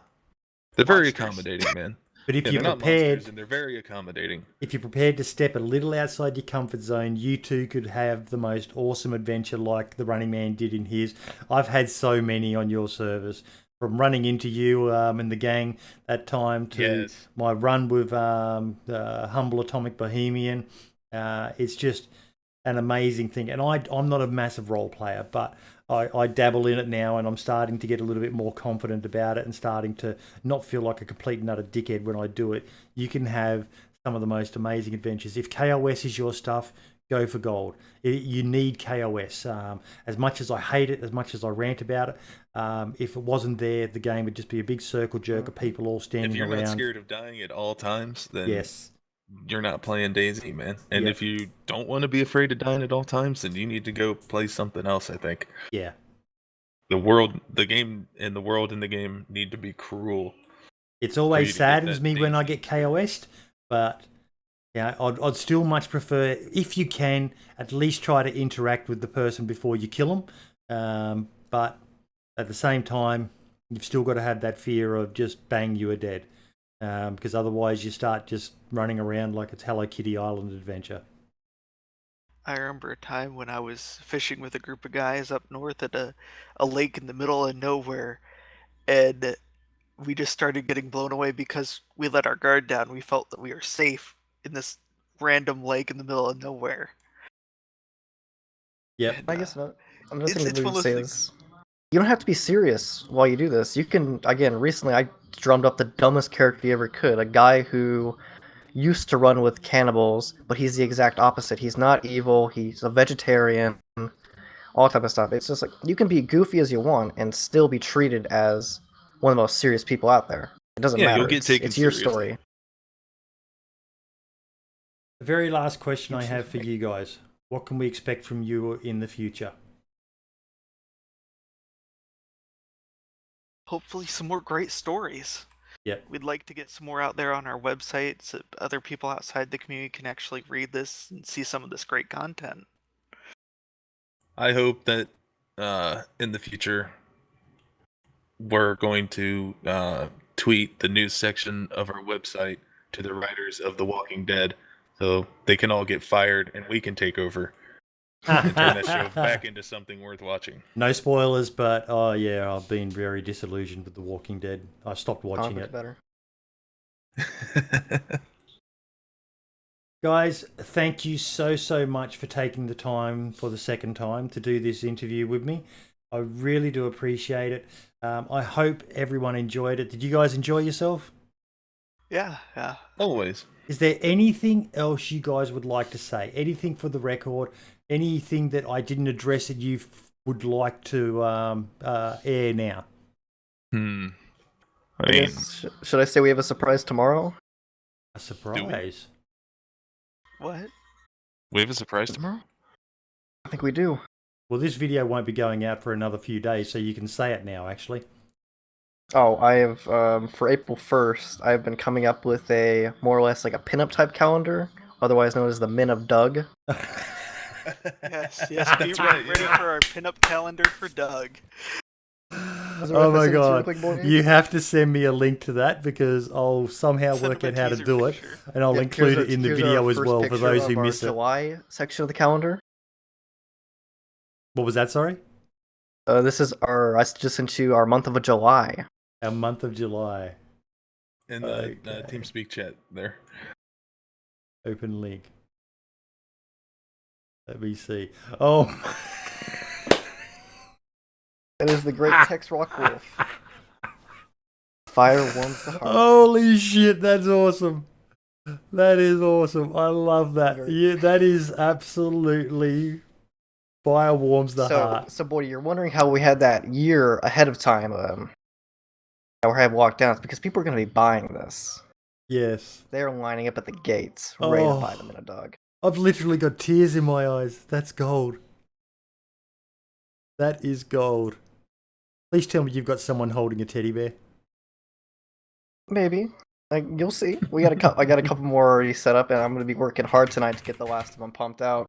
very Monsters. accommodating, man. But if Yeah, you're they're not monsters, prepared, and they're very accommodating. if you're prepared to step a little outside your comfort zone, you too could have the most awesome adventure like the Running Man did in his. I've had so many on your service, from running into you and the gang that time to Yes. my run with Humble Atomic Bohemian. It's just an amazing thing. And I'm not a massive role player, but I dabble in it now, and I'm starting to get a little bit more confident about it and starting to not feel like a complete and utter dickhead when I do it. You can have some of the most amazing adventures. If KOS is your stuff, go for gold. You need KOS. As much as I hate it, as much as I rant about it, if it wasn't there, the game would just be a big circle jerk of people all standing If you're around. not scared of dying at all times, then Yes. you're not playing DayZ, man. And Yep. if you don't want to be afraid of dying at all times, then you need to go play something else, I think. Yeah. The game and the game need to be cruel. It's for you always to get saddens that me when I DayZ. get KOS'd, but yeah, I'd still much prefer, if you can, at least try to interact with the person before you kill them. But at the same time, you've still got to have that fear of just bang, you are dead. Because otherwise you start just running around like it's Hello Kitty Island adventure. I remember a time when I was fishing with a group of guys up north at a lake in the middle of nowhere, and we just started getting blown away because we let our guard down. We felt that we were safe in this random lake in the middle of nowhere. Yep. And, I guess another thing it's to one of those say things. is you don't have to be serious while you do this. You can, again, recently I drummed up the dumbest character you ever could. A guy who used to run with cannibals, but he's the exact opposite. He's not evil, he's a vegetarian, all type of stuff. It's just like, you can be goofy as you want and still be treated as one of the most serious people out there. It doesn't Yeah, matter. you'll get taken it's your seriously. story. The very last question I have for you guys. What can we expect from you in the future? Hopefully some more great stories. Yep. We'd like to get some more out there on our website so other people outside the community can actually read this and see some of this great content. I hope that in the future we're going to tweet the news section of our website to the writers of The Walking Dead so they can all get fired and we can take over and turn that show back into something worth watching. No spoilers, but oh yeah, I've been very disillusioned with The Walking Dead. I stopped watching Comics it. better. Guys, thank you so much for taking the time for the second time to do this interview with me. I really do appreciate it. I hope everyone enjoyed it. Did you guys enjoy yourself? Yeah. Always. Is there anything else you guys would like to say? Anything for the record? Anything that I didn't address that you would like to air now? I I mean, guess, should I say we have a surprise tomorrow? A surprise. What? we have a surprise tomorrow? I think we do. Well, this video won't be going out for another few days, so you can say it now, actually. Oh, I have, for April 1st, I've been coming up with a, more or less like a pinup type calendar, otherwise known as the Min of Doug. Yes, be That's right, ready yeah. for our pinup calendar for Doug. Oh my god. You have to send me a link to that because I'll somehow Send work him out a how to teaser do it, picture. and I'll include it in the video as well for those who miss it. July section of the calendar. What was that, sorry? This is I just sent you our month of July. Our month of July. In the Okay. TeamSpeak chat there. Open link. Let me see. Oh. It is the great Texrockwolf. Fire warms the heart. Holy shit, that's awesome. That is awesome. I love that. Yeah, that is absolutely fire warms the heart. So, Bodhi, you're wondering how we had that year ahead of time or have walked down. It's because people are going to be buying this. Yes. They're lining up at the gates, ready Oh. to buy the Minute Dog. I've literally got tears in my eyes. That's gold. That is gold. Please tell me you've got someone holding a teddy bear. Maybe. Like, you'll see. I got a couple more already set up, and I'm gonna be working hard tonight to get the last of them pumped out.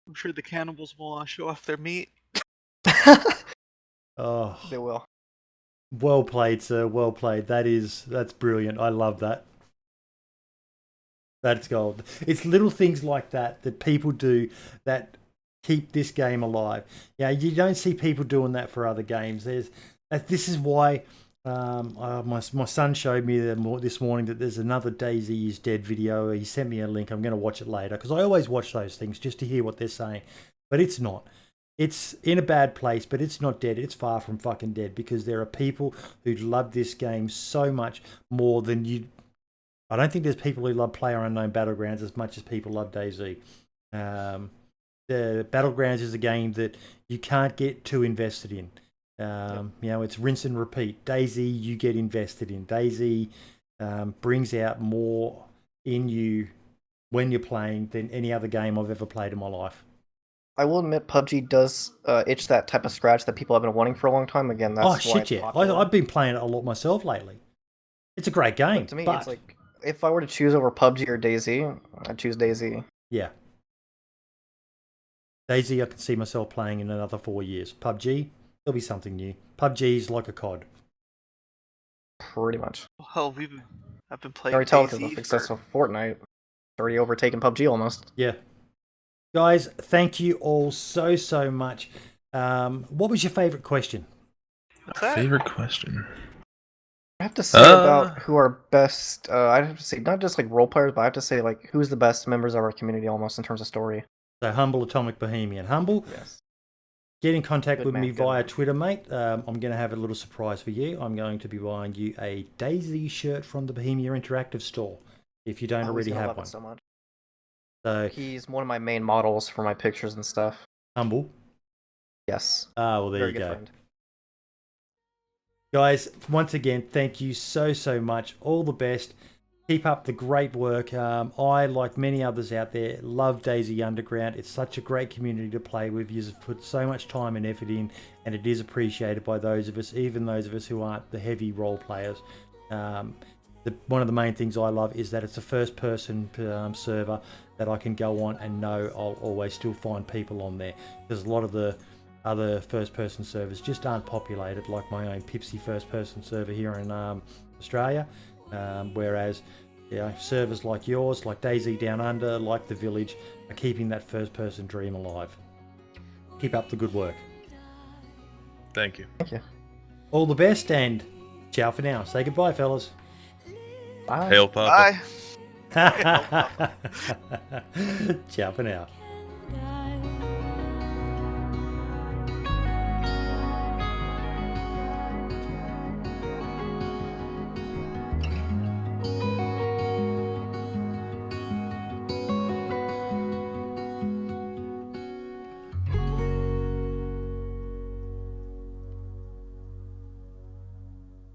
I'm sure the cannibals will show off their meat. Oh, They will. well played, sir. Well played. That's brilliant. I love that. That's gold. It's little things like that that people do that keep this game alive. Yeah, you don't see people doing that for other games. This is why my son showed me this morning that there's another DayZ is Dead video. He sent me a link. I'm going to watch it later because I always watch those things just to hear what they're saying. But it's not. It's in a bad place, but it's not dead. It's far from fucking dead because there are people who love this game so much more than you. I don't think there's people who love PlayerUnknown Battlegrounds as much as people love DayZ. The Battlegrounds is a game that you can't get too invested in. It's rinse and repeat. DayZ, you get invested in. DayZ brings out more in you when you're playing than any other game I've ever played in my life. I will admit, PUBG does itch that type of scratch that people have been wanting for a long time. Again, that's why shit, it's yeah. popular. I've been playing it a lot myself lately. It's a great game. But to me, it's like, if I were to choose over PUBG or DayZ, I'd choose DayZ. Yeah. DayZ, I can see myself playing in another 4 years. PUBG, there'll be something new. PUBG's like a COD. Pretty much. Well, I've been playing. I already told you the success of Fortnite. It's already overtaken PUBG almost. Yeah. Guys, thank you all so much. What was your favorite question? What's that? Favorite question? I have to say about who are best. I have to say not just like role players, but I have to say like who's the best members of our community almost in terms of story. So Humble Atomic Bohemian. Humble, Yes. get in contact Good with man, me good via man. Twitter, mate. I'm going to have a little surprise for you. I'm going to be buying you a DayZ shirt from the Bohemia Interactive store if you don't Oh, he's already gonna have love it one. so much. So He's one of my main models for my pictures and stuff. Humble. Yes. Ah, well, there Very you good go. friend. Guys, once again, thank you so much. All the best. Keep up the great work. I, like many others out there, love DayZ Underground. It's such a great community to play with. You've put so much time and effort in, and it is appreciated by those of us, even those of us who aren't the heavy role players. One of the main things I love is that it's a first-person server that I can go on and know I'll always still find people on there. There's a lot of the other first-person servers just aren't populated, like my own Pipsy first-person server here in Australia. Whereas servers like yours, like DayZ Down Under, like The Village, are keeping that first-person dream alive. Keep up the good work. Thank you. Thank you. All the best, and ciao for now. Say goodbye, fellas. Bye. Hail Papa. Bye. Ciao for now.